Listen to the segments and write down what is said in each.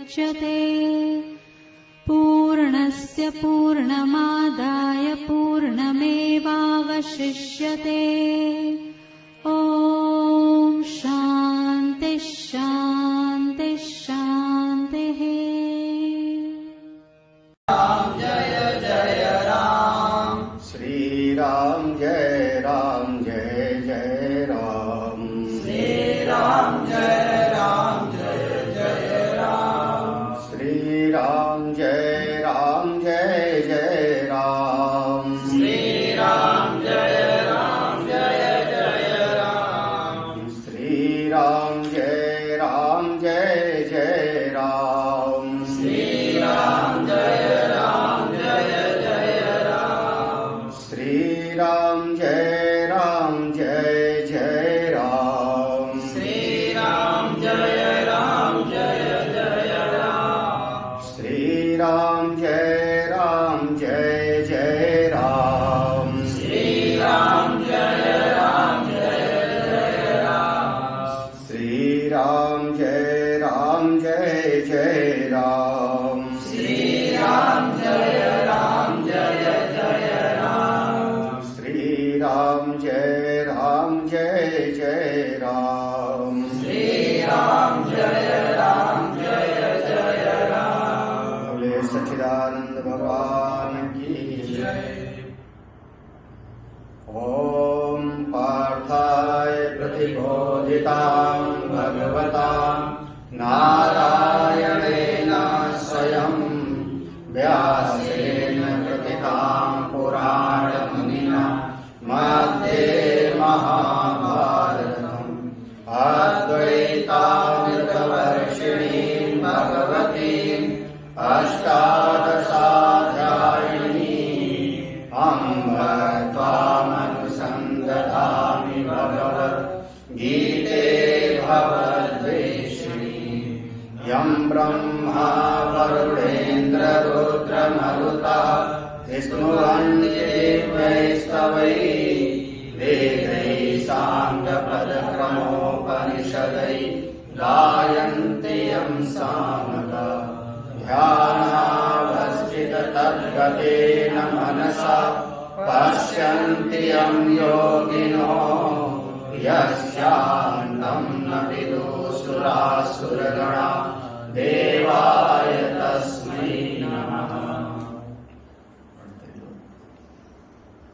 मुच्यते। पूर्णस्य पूर्णमादाय पूर्णमेवावशिष्यते। ॐ शान्ति शान्ति शान्तिः। राम जय जय राम। श्री राम जय जय राम। श्री राम जय जय राम। श्री राम जय जय राम। श्री राम जय जय राम। श्री राम जय जय राम। श्री राम जय जय राम। श्री राम जय जय राम। श्री राम जय जय राम। श्री राम जय जय राम। श्री राम जय जय राम। श्री राम जय जय राम। श्री राम जय जय राम। श्री राम जय जय राम। श्री राम जय जय राम। बोले सच्चिदानंद भगवान की जय। ओम पार्थाय प्रतिबोधितां भगवता नारायणेन स्वयं व्यासेन कृतिकां पुराणमुनिना मध्ये महाभारतम् अद्वैतामृतवर्षिणीं भगवतीम् अष्टादशाध्यायिनीम् अम्ब त्वामनुसन्दधामि भगवद्गीते भवद्वेषिणी। यं ब्रह्मा वरुणेन्द्ररुद्रमरुतः स्तुवन्ति दिव्यैस्तवैः वेदैः साङ्गपदक्रमोपनिषदैः गायन्ति यं सामगा। ध्यानावस्थिततद्गतेन मनसा पश्यन्ति यं योगिनो यस्यान्तं न विदुषुरासुरगणा देवाय तस्मै नमः।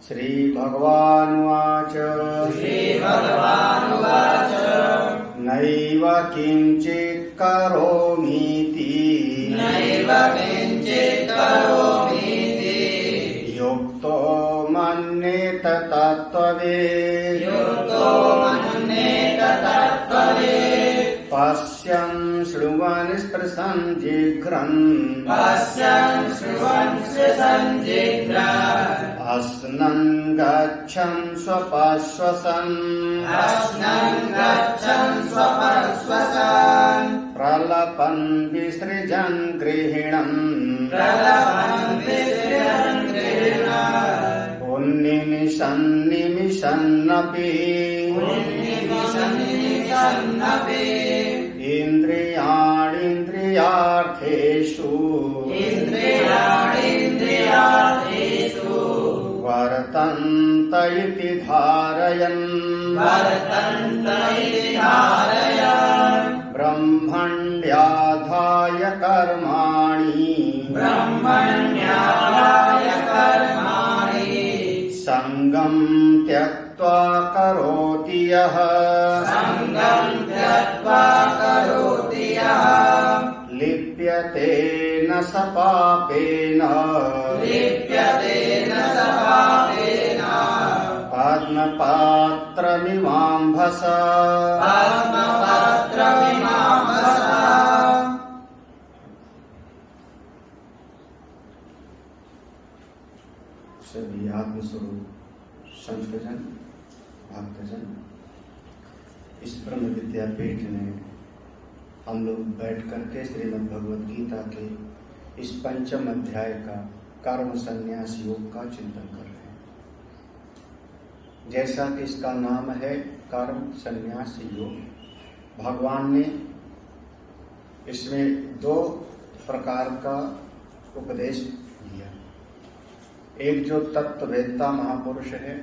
श्री भगवानुवाच नैव किञ्चित् करोमीति युक्तो मन्येत तत्त्ववेत् पश्यन् शृण्वन् स्पृशन् जिघ्रन् अस्नन् गच्छन् स्वपश्वसन् प्रलपन् विसृजन् गृह्णन् उन्निमिषन्निमिषन्नपि इन्द्रियाणीन्द्रियार्थेषु वर्तन्त इति धारयन् ब्रह्मण्याधाय कर्माणि सङ्गं त्यक्त्वा करोति यः लिप्यते न स पापेन पद्मपात्रमिवाम्भसा। सभी आत्मस्वरूप संतजन भक्तजन, इस ब्रह्म विद्यापीठ में हम लोग बैठ करके श्रीमद् भगवद गीता के इस पंचम अध्याय का कर्म संन्यास योग का चिंतन कर रहे हैं। जैसा कि इसका नाम है कर्म संन्यास योग, भगवान ने इसमें दो प्रकार का उपदेश दिया। एक जो तत्ववेत्ता महापुरुष है,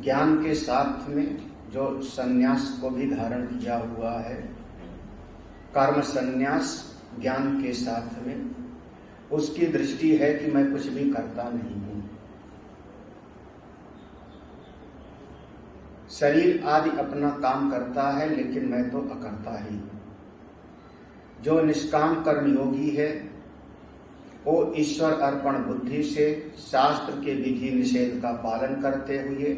ज्ञान के साथ में जो संन्यास को भी धारण किया हुआ है, कर्म संन्यास ज्ञान के साथ में, उसकी दृष्टि है कि मैं कुछ भी करता नहीं हूं, शरीर आदि अपना काम करता है लेकिन मैं तो अकर्ता ही। जो निष्काम कर्मयोगी है वो ईश्वर अर्पण बुद्धि से शास्त्र के विधि निषेध का पालन करते हुए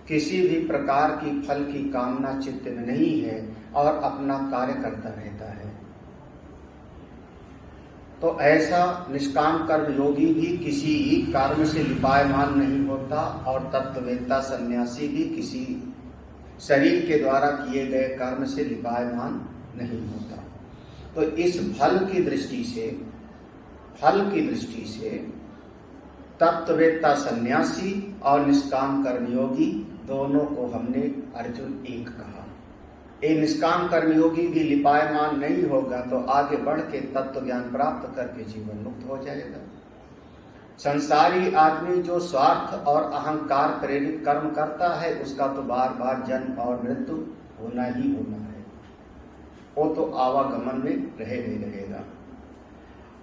किसी भी प्रकार की फल की कामना चित्त में नहीं है और अपना कार्य करता रहता है। तो ऐसा निष्काम कर्मयोगी भी किसी कर्म से लिपायमान नहीं होता और तत्ववेत्ता सन्यासी भी किसी शरीर के द्वारा किए गए कर्म से लिपायमान नहीं होता। तो इस फल की दृष्टि से तत्ववेत्ता सन्यासी और निष्काम कर्मयोगी दोनों को हमने अर्जुन एक कहा। ये निष्काम कर्मयोगी भी लिपायमान नहीं होगा तो आगे बढ़ के तत्व ज्ञान प्राप्त करके जीवन मुक्त हो जाएगा। संसारी आदमी जो स्वार्थ और अहंकार प्रेरित कर्म करता है उसका तो बार बार जन्म और मृत्यु होना ही होना है, वो तो आवागमन में रहेगा।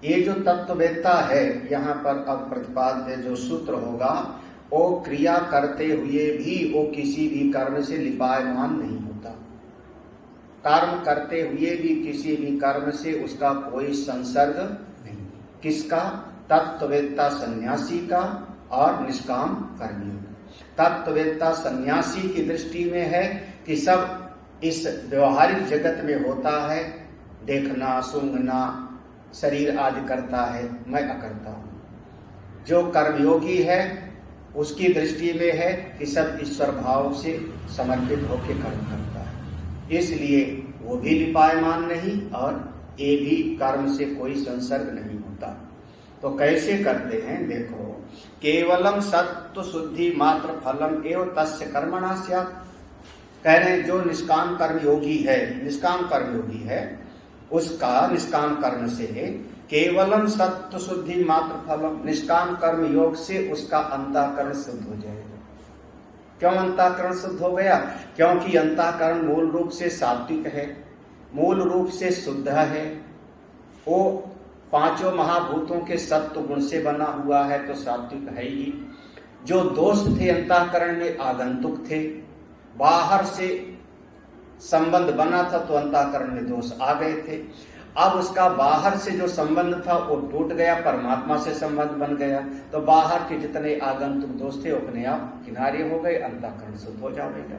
ये जो तत्ववेत्ता है, यहाँ पर अब प्रतिपाद्य जो सूत्र होगा, वो क्रिया करते हुए भी वो किसी भी कर्म से लिपायमान नहीं होता। कर्म करते हुए भी किसी भी कर्म से उसका कोई संसर्ग नहीं। किसका? तत्ववेत्ता सन्यासी का और निष्काम कर्मी। तत्ववेत्ता सन्यासी की दृष्टि में है कि सब इस व्यवहारिक जगत में होता है, देखना सूंघना शरीर आदि करता है, मैं अकर्ता हूं। जो कर्मयोगी है उसकी दृष्टि में है कि सब ईश्वर भाव से समर्पित होकर कर्म करता है, इसलिए वो भी लिपायमान नहीं और ये भी कर्म से कोई संसर्ग नहीं होता। तो कैसे करते हैं देखो, केवलम सत्व शुद्धि मात्र फलम एवं तस्य कर्मणा स्यात्। कह रहे हैं जो निष्काम कर्मयोगी है उसका निष्काम कर्म से केवलम सत्व शुद्धि मात्र फलम, निष्काम कर्म योग से उसका अंतःकरण शुद्ध हो जाएगा। क्यों अंतःकरण शुद्ध हो गया? क्योंकि अंतःकरण मूल रूप से सात्विक है, मूल रूप से शुद्ध है, वो पांचों महाभूतों के सत्व गुण से बना हुआ है, तो सात्विक है ही। जो दोष थे अंतःकरण में आगंतुक थे, बाहर से संबंध बना था तो अंतःकरण में दोष आ गए थे। अब उसका बाहर से जो संबंध था वो टूट गया, परमात्मा से संबंध बन गया, तो बाहर के जितने आगंतुक दोष थे अपने आप किनारे हो गए, अंतःकरण शुद्ध हो जाएगा।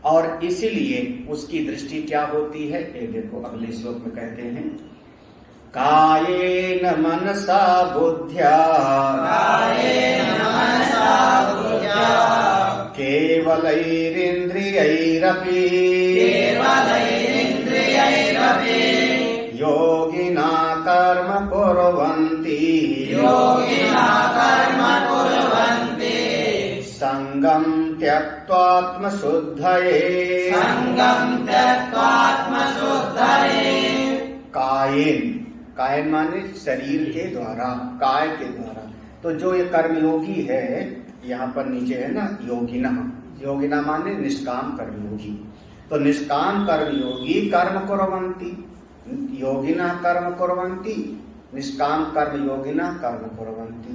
और इसीलिए उसकी दृष्टि क्या होती है, ये देखो अगले श्लोक में कहते हैं, कायेन मनसा बुद्ध्या केवलैरिन्द्रियैरपि योगिना कर्म कुर्वन्ति संगं त्यक्त्वात्मशुद्धये। कायेन माने शरीर के द्वारा, काय के द्वारा। तो जो ये कर्मयोगी है, यहाँ पर नीचे है ना योगिना माने निष्काम कर्मयोगी। तो निष्काम कर्मयोगी कर्म कुर्वन्ति, योगिना कर्म कुर्वन्ति, निष्काम कर्मयोगिना कर्म कुर्वन्ति।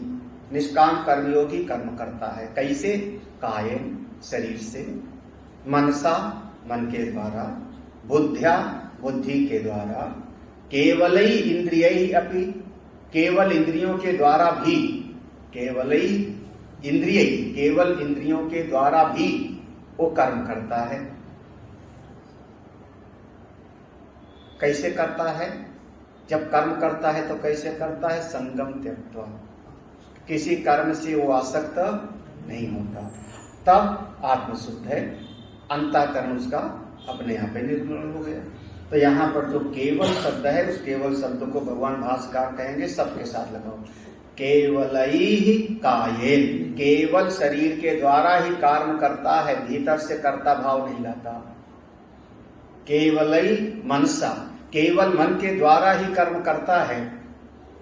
निष्काम कर्मयोगी कर्म करता है कैसे? कायेन शरीर से, मनसा मन के द्वारा, बुद्ध्या बुद्धि के द्वारा, केवलै इंद्रियै अपि केवल इंद्रियों के द्वारा भी, केवल इंद्रियों के द्वारा भी वो कर्म करता है। कैसे करता है? जब कर्म करता है तो कैसे करता है? संगम त्यक्त्वा, किसी कर्म से वो आसक्त नहीं होता, तब आत्मशुद्ध है, अंतःकरण उसका अपने यहाँ पे निर्मल हो गया। तो यहाँ पर जो केवल शब्द है, उस केवल शब्द को भगवान भाष्यकार कहेंगे, सबके साथ लगाओ, केवलैहि कायेन, केवल शरीर के द्वारा ही कर्म करता है, भीतर से कर्ता भाव नहीं लाता। केवल ही मनसा, केवल मन के द्वारा ही कर्म करता है,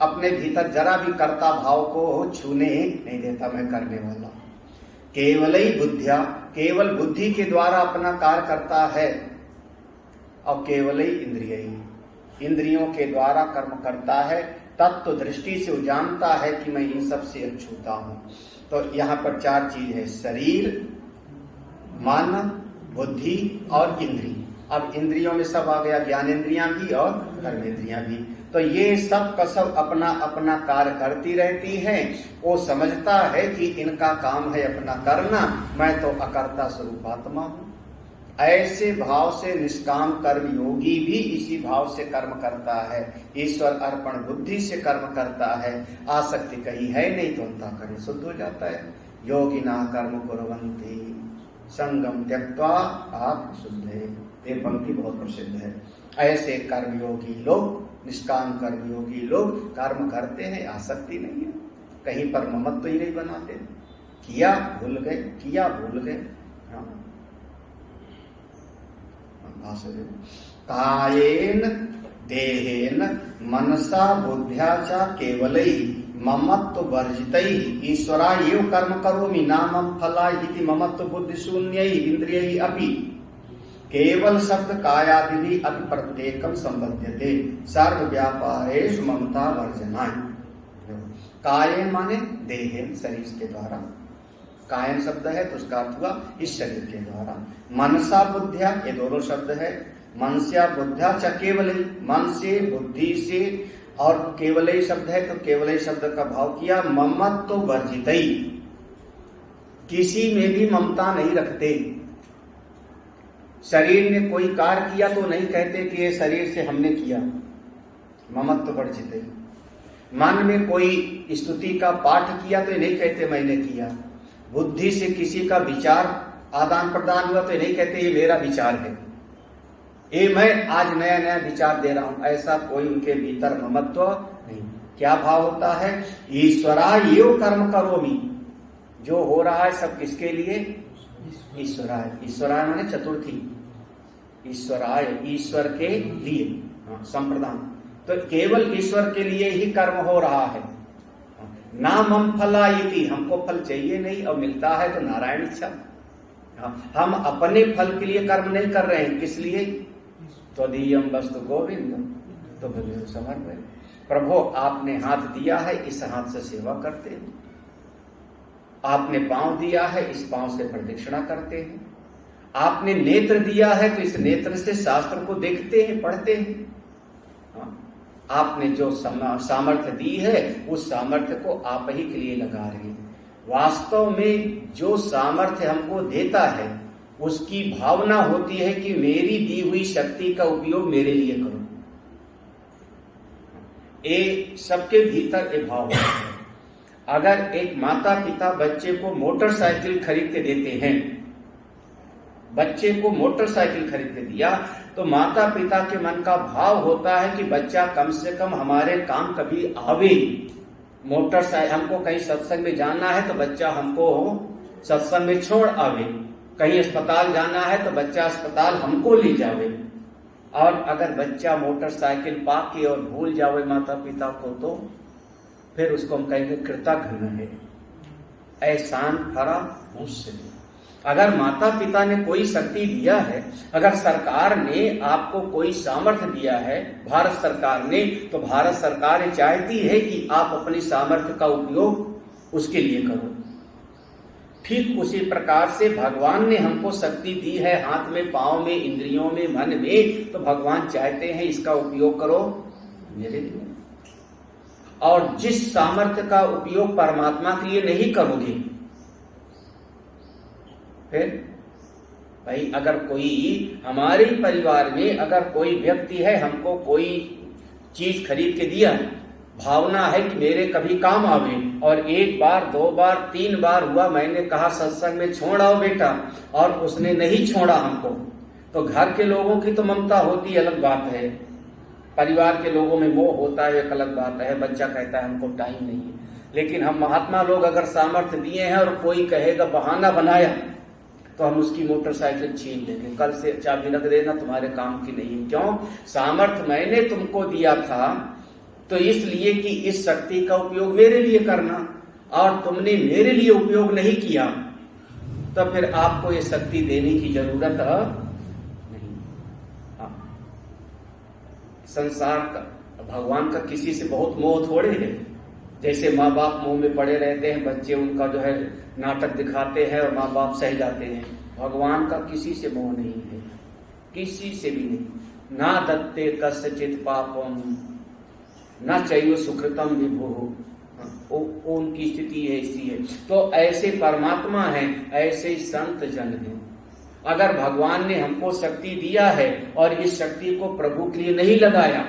अपने भीतर जरा भी कर्ता भाव को छूने नहीं देता मैं करने वाला। केवल ही बुद्धिया, केवल बुद्धि के द्वारा अपना कार्य करता है। और केवल ही इंद्रिय ही, इंद्रियों के द्वारा कर्म करता है। तत्व दृष्टि से वो जानता है कि मैं इन सब से अछूता हूं। तो यहाँ पर 4 चीज है, शरीर, मन, बुद्धि और इंद्रिय। अब इंद्रियों में सब आ गया, ज्ञानेंद्रियां भी और कर्मेंद्रियां भी। तो ये सब का सब अपना अपना कार्य करती रहती है। वो समझता है कि इनका काम है अपना करना, मैं तो अकर्ता स्वरूप आत्मा हूं। ऐसे भाव से निष्काम कर्म योगी भी इसी भाव से कर्म करता है, ईश्वर अर्पण बुद्धि से कर्म करता है। आसक्ति कहीं है नहीं तो अंतःकरण शुद्ध हो जाता है। योगिना कर्म कुर्वन्ति संगम त्यक्त्वा आत्म शुद्धे, ये पंक्ति बहुत प्रसिद्ध है। ऐसे कर्मयोगी लोग, निष्काम कर्मयोगी लोग कर्म करते हैं, आसक्ति नहीं है, कहीं पर ममत्व ही नहीं बनाते। किया भूल गए, किया भूल गए। कायेन देहेन मनसा बुद्ध्या च केवलै ममत्व वर्जितै ईश्वरा एव कर्म करोमि न मम फला इति ममत्व बुद्धि शून्यै इंद्रियै अपि केवल शब्द कायादि अपि प्रत्येकम संबध्यते सर्व व्यापारेषु ममता वर्जनाय। कायेन माने देहेन, शरीर के द्वारा। कायन शब्द है तो उसका अर्थ हुआ इस शरीर के द्वारा। मनसा बुद्धिया, ये दोनों शब्द है। मनस्या बुद्धिया च केवल, मन से बुद्धि से, और केवल शब्द है तो केवल शब्द का भाव किया ममत्व वर्जितै, किसी में भी ममता नहीं रखते। शरीर ने कोई कार्य किया तो नहीं कहते कि ये शरीर से हमने किया, ममत्व वर्जितै। मन में कोई स्तुति का पाठ किया तो ये नहीं कहते मैंने किया। बुद्धि से किसी का विचार आदान प्रदान हुआ तो ये नहीं कहते ये मेरा विचार है, ये मैं आज नया नया विचार दे रहा हूं। ऐसा कोई उनके भीतर ममत्व नहीं। क्या भाव होता है? ईश्वराय एव कर्म करोमि, जो हो रहा है सब किसके लिए? ईश्वराय। ईश्वराय माने चतुर्थी, ईश्वराय, ईश्वर के लिए, संप्रदान। तो केवल ईश्वर के लिए ही कर्म हो रहा है। ना मम फला इति, हमको फल चाहिए नहीं और मिलता है तो नारायण इच्छा। हम अपने फल के लिए कर्म नहीं कर रहे हैं, किस लिए? त्वदीयम वस्तु गोविंद, तो समर्पण। प्रभु आपने हाथ दिया है, इस हाथ से सेवा करते हैं। आपने पांव दिया है, इस पांव से प्रदक्षिणा करते हैं। आपने नेत्र दिया है तो इस नेत्र से शास्त्र को देखते हैं, पढ़ते हैं। आपने जो सामर्थ्य दी है उस सामर्थ्य को आप ही के लिए लगा रहे हैं। वास्तव में जो सामर्थ्य हमको देता है उसकी भावना होती है कि मेरी दी हुई शक्ति का उपयोग मेरे लिए करो। ये सबके भीतर ये भाव होता है। अगर एक माता पिता बच्चे को मोटरसाइकिल खरीद के देते हैं, बच्चे को मोटरसाइकिल खरीद के दिया तो माता पिता के मन का भाव होता है कि बच्चा कम से कम हमारे काम कभी आवे। मोटरसाइकिल, हमको कहीं सत्संग में जाना है तो बच्चा हमको सत्संग में छोड़ आवे, कहीं अस्पताल जाना है तो बच्चा अस्पताल हमको ले जावे। और अगर बच्चा मोटरसाइकिल पाके और भूल जावे माता पिता को तो फिर उसको हम कहेंगे कृतघ्न है, एहसान फरा मुझसे। अगर माता पिता ने कोई शक्ति दिया है, अगर सरकार ने आपको कोई सामर्थ्य दिया है, भारत सरकार ने, तो भारत सरकार चाहती है कि आप अपनी सामर्थ्य का उपयोग उसके लिए करो। ठीक उसी प्रकार से भगवान ने हमको शक्ति दी है, हाथ में, पांव में, इंद्रियों में, मन में, तो भगवान चाहते हैं इसका उपयोग करो मेरे लिए। और जिस सामर्थ्य का उपयोग परमात्मा के लिए नहीं करोगे, फिर भाई अगर कोई हमारे परिवार में अगर कोई व्यक्ति है, हमको कोई चीज खरीद के दिया, भावना है कि मेरे कभी काम आवे, और 1 बार 2 बार 3 बार हुआ, मैंने कहा सत्संग में छोड़ आओ बेटा, और उसने नहीं छोड़ा हमको, तो घर के लोगों की तो ममता होती अलग बात है, परिवार के लोगों में मोह होता है एक अलग बात है। बच्चा कहता है हमको टाइम नहीं है। लेकिन हम महात्मा लोग अगर सामर्थ्य दिए हैं और कोई कहेगा बहाना बनाया तो हम उसकी मोटरसाइकिल छीन लेंगे, कल से चाबी रख देना, तुम्हारे काम की नहीं है। क्यों? सामर्थ्य मैंने तुमको दिया था तो इसलिए कि इस शक्ति का उपयोग मेरे लिए करना, और तुमने मेरे लिए उपयोग नहीं किया तो फिर आपको ये शक्ति देने की जरूरत नहीं। हाँ। संसार का, भगवान का किसी से बहुत मोह थोड़े है। जैसे माँ बाप मोह में पड़े रहते हैं, बच्चे उनका जो है नाटक दिखाते हैं और माँ बाप सह जाते हैं। भगवान का किसी से मोह नहीं है, किसी से भी नहीं। ना दत्ते कस्यचित् पापम न चैव सुकृतम विभुः, उनकी स्थिति ऐसी है। तो ऐसे परमात्मा है, ऐसे संत जन है। अगर भगवान ने हमको शक्ति दिया है और इस शक्ति को प्रभु के लिए नहीं लगाया,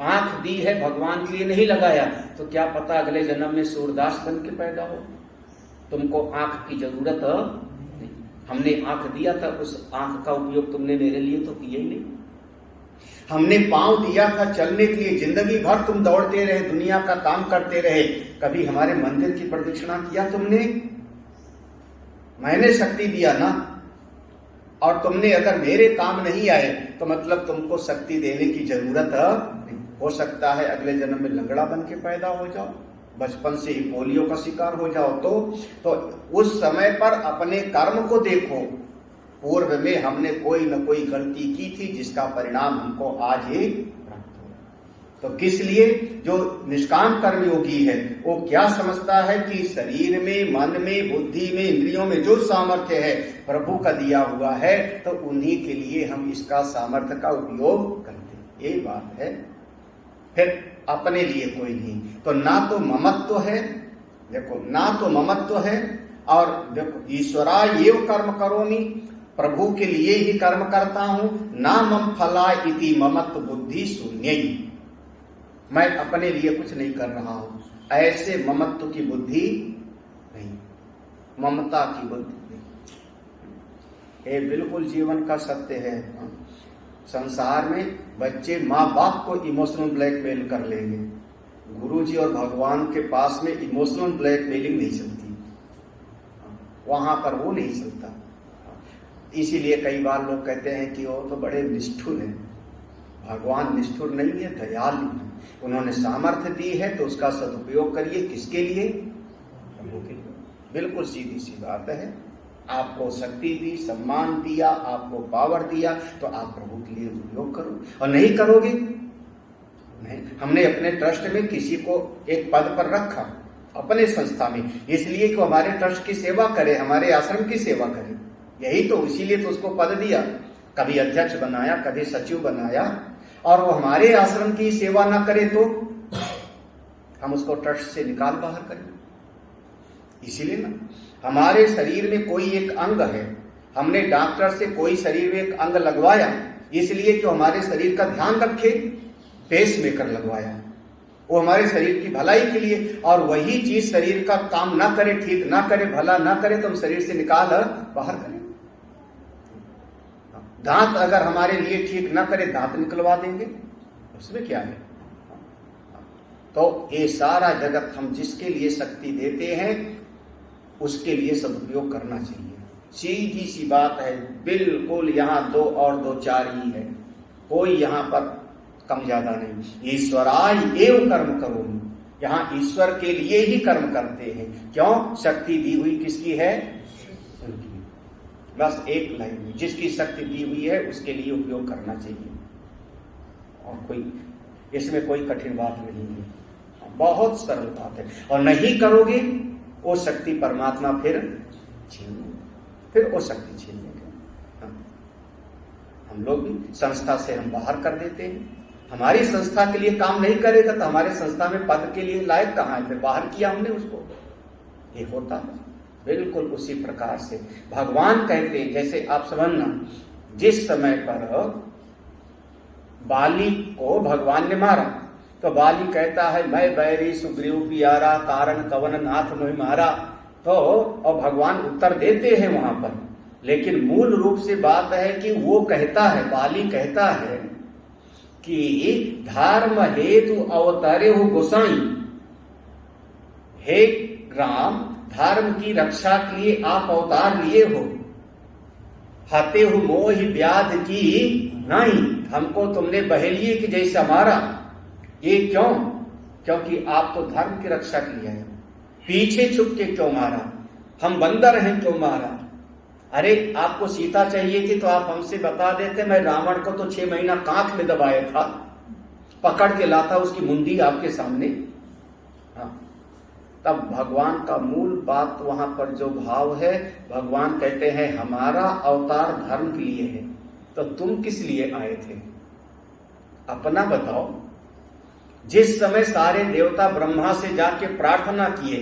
आंख दी है भगवान के लिए नहीं लगाया, तो क्या पता अगले जन्म में सूरदास बन के पैदा हो। तुमको आंख की जरूरत नहीं, हमने आंख दिया था, उस आंख का उपयोग तुमने मेरे लिए तो किया ही नहीं। हमने पांव दिया था चलने के लिए, जिंदगी भर तुम दौड़ते रहे, दुनिया का काम करते रहे, कभी हमारे मंदिर की प्रदक्षिणा किया तुमने? मैंने शक्ति दिया ना, और तुमने अगर मेरे काम नहीं आए तो मतलब तुमको शक्ति देने की जरूरत नहीं। हो सकता है अगले जन्म में लंगड़ा बन के पैदा हो जाओ, बचपन से ही पोलियो का शिकार हो जाओ, तो उस समय पर अपने कर्म को देखो। पूर्व में हमने कोई न कोई गलती की थी जिसका परिणाम हमको आज ही प्राप्त हो। तो किस लिए? जो निष्काम कर्मयोगी है वो क्या समझता है कि शरीर में, मन में, बुद्धि में, इंद्रियों में जो सामर्थ्य है प्रभु का दिया हुआ है, तो उन्हीं के लिए हम इसका सामर्थ्य का उपयोग करते हैं, यही बात है। फिर अपने लिए कोई नहीं, तो ना तो ममत्व है, देखो ना तो ममत्व है, और देखो ईश्वराय एव कर्म करोमि, प्रभु के लिए ही कर्म करता हूं, ना मम फला इति ममत्व बुद्धि शून्य, मैं अपने लिए कुछ नहीं कर रहा हूं, ऐसे ममत्व की बुद्धि नहीं, ममता की बुद्धि नहीं। ये बिल्कुल जीवन का सत्य है। संसार में बच्चे माँ बाप को इमोशनल ब्लैकमेल कर लेंगे, गुरुजी और भगवान के पास में इमोशनल ब्लैकमेलिंग नहीं चलती, वहां पर वो नहीं चलता। इसीलिए कई बार लोग कहते हैं कि वो तो बड़े निष्ठुर हैं। भगवान निष्ठुर नहीं है, दयालु है। उन्होंने सामर्थ्य दी है तो उसका सदुपयोग करिए। किसके लिए? प्रभु के लिए। बिल्कुल सीधी सी बात है। आपको शक्ति दी, सम्मान दिया, आपको पावर दिया, तो आप प्रभु के लिए उपयोग करो। और नहीं करोगे नहीं। हमने अपने ट्रस्ट में किसी को एक पद पर रखा अपने संस्था में, इसलिए कि हमारे ट्रस्ट की सेवा करे, हमारे आश्रम की सेवा करे, यही तो, इसीलिए तो उसको पद दिया। कभी अध्यक्ष बनाया, कभी सचिव बनाया, और वो हमारे आश्रम की सेवा ना करे तो हम उसको ट्रस्ट से निकाल बाहर करें। इसीलिए ना, हमारे शरीर में कोई एक अंग है, हमने डॉक्टर से कोई शरीर में एक अंग लगवाया, इसलिए कि हमारे शरीर का ध्यान रखे, पेस मेकर लगवाया, वो हमारे शरीर की भलाई के लिए। और वही चीज शरीर का काम ना करे, ठीक ना करे, भला ना करे, तो हम शरीर से निकाल बाहर करें। दांत अगर हमारे लिए ठीक ना करे, दांत निकलवा देंगे, उसमें क्या है। तो ये सारा जगत हम जिसके लिए शक्ति देते हैं उसके लिए सदुपयोग करना चाहिए। सीधी सी बात है, बिल्कुल। यहाँ 2 और 2 4 ही है, कोई यहाँ पर कम ज्यादा नहीं। ईश्वराय एव कर्म करोमि, यहाँ ईश्वर के लिए ही कर्म करते हैं। क्यों? शक्ति दी हुई किसकी है? उनकी। बस एक लाइन में, जिसकी शक्ति दी हुई है उसके लिए उपयोग करना चाहिए, और कोई इसमें कोई कठिन बात नहीं है, बहुत सरल बात है। और नहीं करोगे वो शक्ति परमात्मा फिर छीन, फिर वो शक्ति छीन लेंगे। हम लोग भी संस्था से हम बाहर कर देते हैं। हमारी संस्था के लिए काम नहीं करेगा तो हमारे संस्था में पद के लिए लायक कहाँ है? फिर बाहर किया हमने उसको, ये होता है। बिल्कुल उसी प्रकार से भगवान कहते हैं, जैसे आप समझना, जिस समय पर बाली को भगवान ने मारा तो बाली कहता है, मैं बैरी सुग्रीव पियारा, कारण कवन नाथ मोहि मारा। तो और भगवान उत्तर देते हैं वहां पर, लेकिन मूल रूप से बात है कि वो कहता है, बाली कहता है कि धर्म हेतु अवतारे हो गोसाई, हे राम, धर्म की रक्षा के लिए आप अवतार लिए हो। हते हु मोह व्याध की नहीं, हमको तुमने बहेलिए कि जैसे मारा। ये क्यों? क्योंकि आप तो धर्म की रक्षा के लिए आए, पीछे छुप के क्यों मारा? हम बंदर हैं क्यों मारा? अरे आपको सीता चाहिए थी तो आप हमसे बता देते, मैं रावण को तो 6 महीना कांख में दबाया था, पकड़ के लाता उसकी मुंडी आपके सामने। हाँ, तब भगवान का मूल बात वहां पर जो भाव है, भगवान कहते हैं हमारा अवतार धर्म के लिए है, तो तुम किस लिए आए थे? अपना बताओ। जिस समय सारे देवता ब्रह्मा से जाके प्रार्थना किए,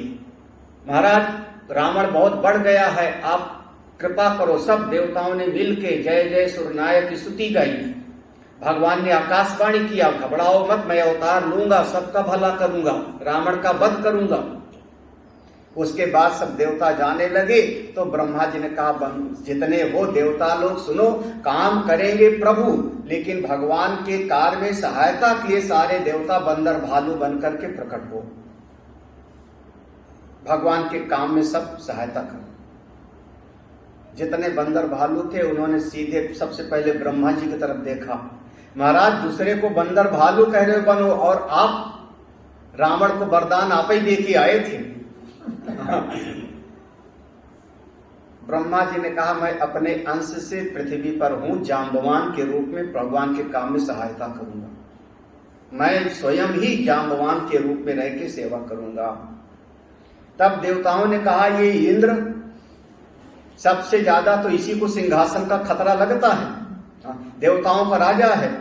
महाराज रावण बहुत बढ़ गया है, आप कृपा करो, सब देवताओं ने मिलके जय जय सुरनायक की स्तुति गाई। भगवान ने आकाशवाणी किया, घबराओ मत, मैं अवतार लूंगा, सबका भला करूंगा, रावण का वध करूंगा। उसके बाद सब देवता जाने लगे तो ब्रह्मा जी ने कहा, जितने हो देवता लोग सुनो, काम करेंगे प्रभु, लेकिन भगवान के कार्य में सहायता के लिए सारे देवता बंदर भालू बनकर के प्रकट हो, भगवान के काम में सब सहायता करो। जितने बंदर भालू थे उन्होंने सीधे सबसे पहले ब्रह्मा जी की तरफ देखा, महाराज दूसरे को बंदर भालू कह रहे बनो, और आप रावण को वरदान आप ही दे के आए थे। ब्रह्मा जी ने कहा, मैं अपने अंश से पृथ्वी पर हूं, जांबवान के रूप में भगवान के काम में सहायता करूंगा, मैं स्वयं ही जांबवान के रूप में रह के सेवा करूंगा। तब देवताओं ने कहा, ये इंद्र सबसे ज्यादा तो इसी को सिंहासन का खतरा लगता है, देवताओं का राजा है।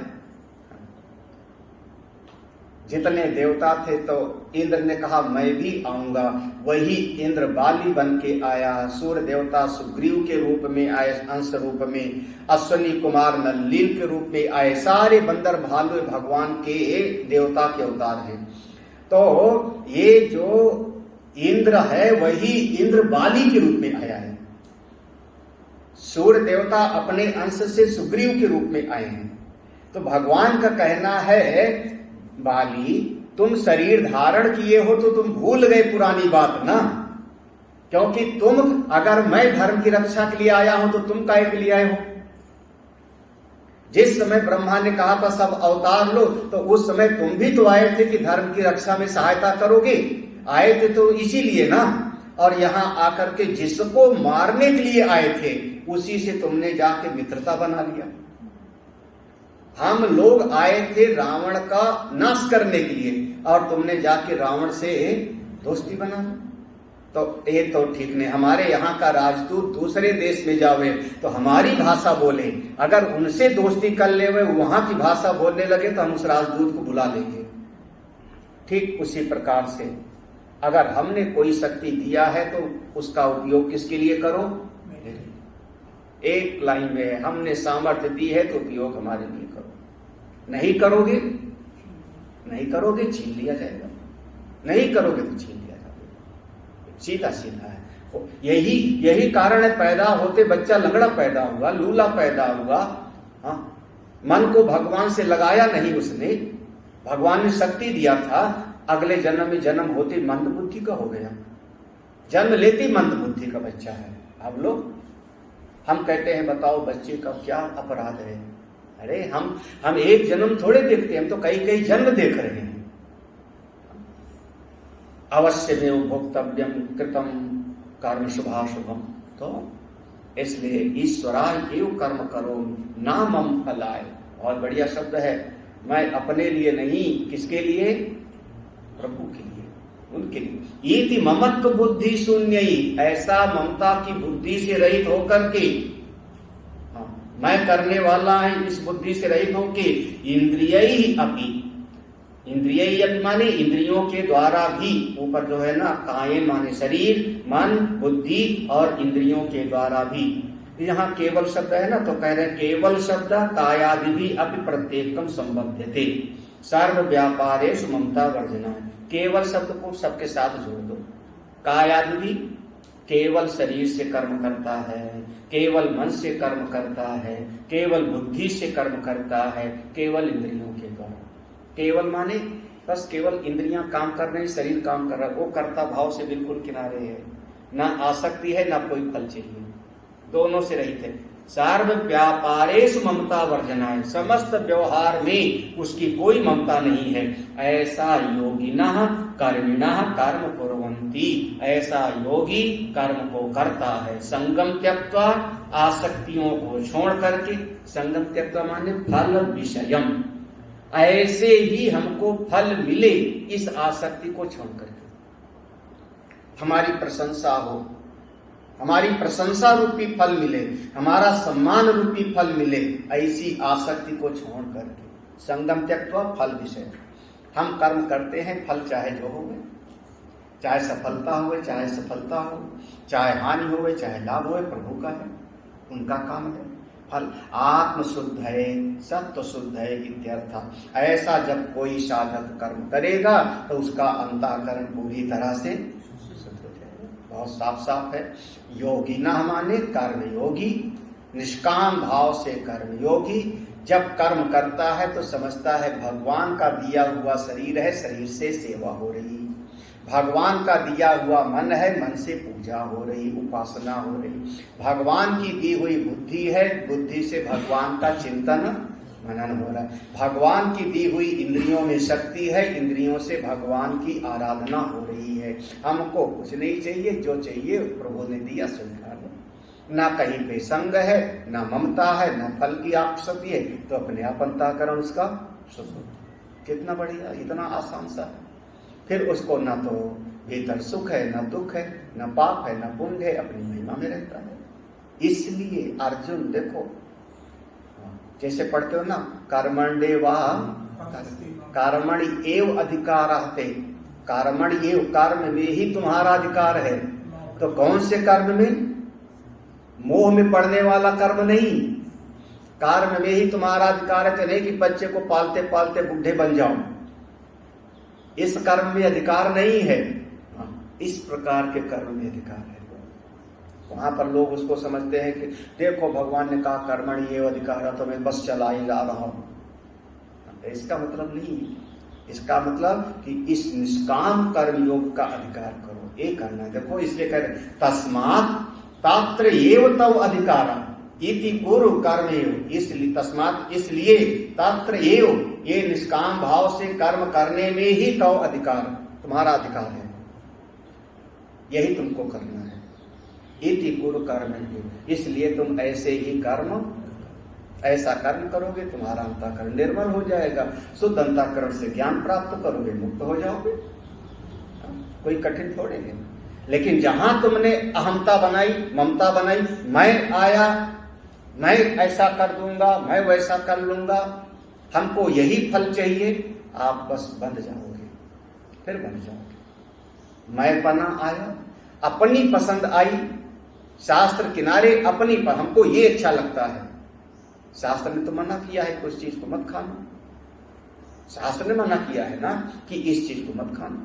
जितने देवता थे तो इंद्र ने कहा मैं भी आऊंगा। वही इंद्र बाली बन के आया, सूर्य देवता सुग्रीव के रूप में आए, अंश रूप में, अश्वनी कुमार नल्लील के रूप में आए, सारे बंदर भालू भगवान के देवता के अवतार हैं। तो ये जो इंद्र है वही इंद्र बाली के रूप में आया है। सूर्य देवता अपने अंश से सुग्रीव के रूप में आए हैं। तो भगवान का कहना है, बाली तुम शरीर धारण किए हो तो तुम भूल गए पुरानी बात ना, क्योंकि तुम, अगर मैं धर्म की रक्षा के लिए आया हूं तो तुम काहे के लिए आए हो? जिस समय ब्रह्मा ने कहा था सब अवतार लो, तो उस समय तुम भी तो आए थे कि धर्म की रक्षा में सहायता करोगे, आए थे तो इसीलिए ना। और यहां आकर के जिसको मारने के लिए आए थे उसी से तुमने जाके मित्रता बना लिया। हम लोग आए थे रावण का नाश करने के लिए और तुमने जाके रावण से दोस्ती बना ली। तो ये तो ठीक नहीं। हमारे यहाँ का राजदूत दूसरे देश में जावे तो हमारी भाषा बोले, अगर उनसे दोस्ती कर ले वहां की भाषा बोलने लगे तो हम उस राजदूत को बुला लेंगे। ठीक उसी प्रकार से अगर हमने कोई शक्ति दिया है तो उसका उपयोग किसके लिए करो? एक लाइन में है, हमने सामर्थ्य दी है तो उपयोग हमारे लिए करो। नहीं करोगे, नहीं करोगे छीन लिया जाएगा, नहीं करोगे तो छीन लिया जाएगा। सीधा सीधा है। यही कारण है, पैदा होते बच्चा लंगड़ा पैदा हुआ, लूला पैदा हुआ। हाँ, मन को भगवान से लगाया नहीं उसने, भगवान ने शक्ति दिया था, अगले जन्म में जन्म होते मंद बुद्धि का हो गया, जन्म लेती मंद बुद्धि का बच्चा है। अब लोग हम कहते हैं बताओ बच्चे का क्या अपराध है? अरे हम एक जन्म थोड़े देखते, हम तो कई जन्म देख रहे हैं। अवश्य में भोक्तव्यम कृतम कर्म शुभाशुभम। तो इसलिए ईश्वराय एव कर्म करो ना मम फलाय। बहुत बढ़िया शब्द है। मैं अपने लिए नहीं, किसके लिए? प्रभु के लिए, उनके लिए। इति ममत्व बुद्धि शून्य, ऐसा ममता की बुद्धि से रहित होकर के, मैं करने वाला है इस बुद्धि से रहित होके, इंद्रिय अपि, इंद्रिय माने इंद्रियों के द्वारा भी, ऊपर जो है ना काये माने शरीर, मन, बुद्धि और इंद्रियों के द्वारा भी। यहाँ केवल शब्द है ना, तो कह रहे केवल शब्द कायादि भी अपि प्रत्येकम संबध्यते सर्व व्यापारेषु ममता वर्जना। केवल शब्द को सबके साथ जोड़ दो। कायादि भी केवल शरीर से कर्म करता है, केवल मन से कर्म करता है, केवल बुद्धि से कर्म करता है, केवल इंद्रियों के द्वारा। केवल माने बस केवल इंद्रियां काम कर रही, शरीर काम कर रहा है, वो कर्ता भाव से बिल्कुल किनारे है, ना आसक्ति है ना कोई फल चाहिए, दोनों से रहित है। सर्व व्यापारेषु ममता वर्जनाय, समस्त व्यवहार में उसकी कोई ममता नहीं है। ऐसा योगिनः कर्मिणः कर्म कुर्वन्ति, ऐसा योगी कर्म को करता है। संगम त्यक्त्वा, आसक्तियों को छोड़ करके, संगम त्यक्त्वा माने फल विषयम, ऐसे ही हमको फल मिले इस आसक्ति को छोड़ करके, हमारी प्रशंसा हो, हमारी प्रशंसा रूपी फल मिले, हमारा सम्मान रूपी फल मिले, ऐसी आसक्ति को छोड़ करके, संगम त्यक्त्वा फल विषय। हम कर्म करते हैं, फल चाहे जो हो, चाहे सफलता हो, चाहे सफलता हो, चाहे हानि हो, चाहे लाभ हो, प्रभु का है, उनका काम है। फल आत्म शुद्ध है, सत्व शुद्ध है इत्यर्थ। ऐसा जब कोई साधक कर्म करेगा तो उसका अंतःकरण पूरी तरह से शुद्ध हो जाएगा। बहुत साफ साफ है। योगी न माने कर्म योगी, निष्काम भाव से कर्म योगी। जब कर्म करता है तो समझता है भगवान का दिया हुआ शरीर है, शरीर से सेवा हो रही, भगवान का दिया हुआ मन है, मन से पूजा हो रही, उपासना हो रही, भगवान की दी हुई बुद्धि है, बुद्धि से भगवान का चिंतन मनन हो रहा है, भगवान की दी हुई इंद्रियों में शक्ति है, इंद्रियों से भगवान की आराधना हो रही है। हमको कुछ नहीं चाहिए, जो चाहिए प्रभु ने दिया स्वीकार लो। ना कहीं पे संग है, ना ममता है, ना फल की आसक्ति है, तो अपने आप अंतःकरण उसका शुद्ध हो। कितना बढ़िया, इतना आसान सा। फिर उसको ना तो भीतर सुख है, ना दुख है, ना पाप है, ना पुण्य है, अपनी महिमा में रहता है। इसलिए अर्जुन देखो, जैसे पढ़ते हो ना, कर्मण्येवा कर्मणि एव अधिकारस्ते, कर्मणि एव, कर्म में ही तुम्हारा अधिकार है। तो कौन से कर्म में? मोह में पड़ने वाला कर्म नहीं, कर्म में ही तुम्हारा अधिकार है। तो नहीं कि बच्चे को पालते पालते बुढ़े बन जाओ, इस कर्म में अधिकार नहीं है। इस प्रकार के कर्म में अधिकार है। वहां पर लोग उसको समझते हैं कि देखो भगवान ने कहा कर्मणि एव अधिकार, तो मैं बस चला ही जा रहा हूं। इसका मतलब नहीं, इसका मतलब कि इस निष्काम कर्म योग का अधिकार करो, ये करना है। देखो इसलिए कह रहे तस्मात् तत्र एव तव अधिकारः इति पूर्व कर्मयोग, इसलिए तस्मात्, इसलिए तत्र एव, ये निष्काम भाव से कर्म करने में ही तव अधिकार, तुम्हारा अधिकार है, यही तुमको करना है। इति पूर्व कर्मयोग, इसलिए तुम ऐसे ही कर्म, ऐसा कर्म करोगे, तुम्हारा अंतःकरण निर्मल हो जाएगा, शुद्ध अंतःकरण से ज्ञान प्राप्त करोगे, मुक्त हो जाओगे। कोई कठिन थोड़े है। लेकिन जहां तुमने अहमता बनाई, ममता बनाई, मैं आया, मैं ऐसा कर दूंगा, मैं वैसा कर लूंगा, हमको यही फल चाहिए, आप बस बंध जाओगे, फिर बंध जाओगे। मैं बना आया, अपनी पसंद आई, शास्त्र किनारे अपनी पर, हमको ये अच्छा लगता है। शास्त्र ने तो मना किया है कि उस चीज को मत खाना, शास्त्र ने मना किया है ना कि इस चीज को मत खाना,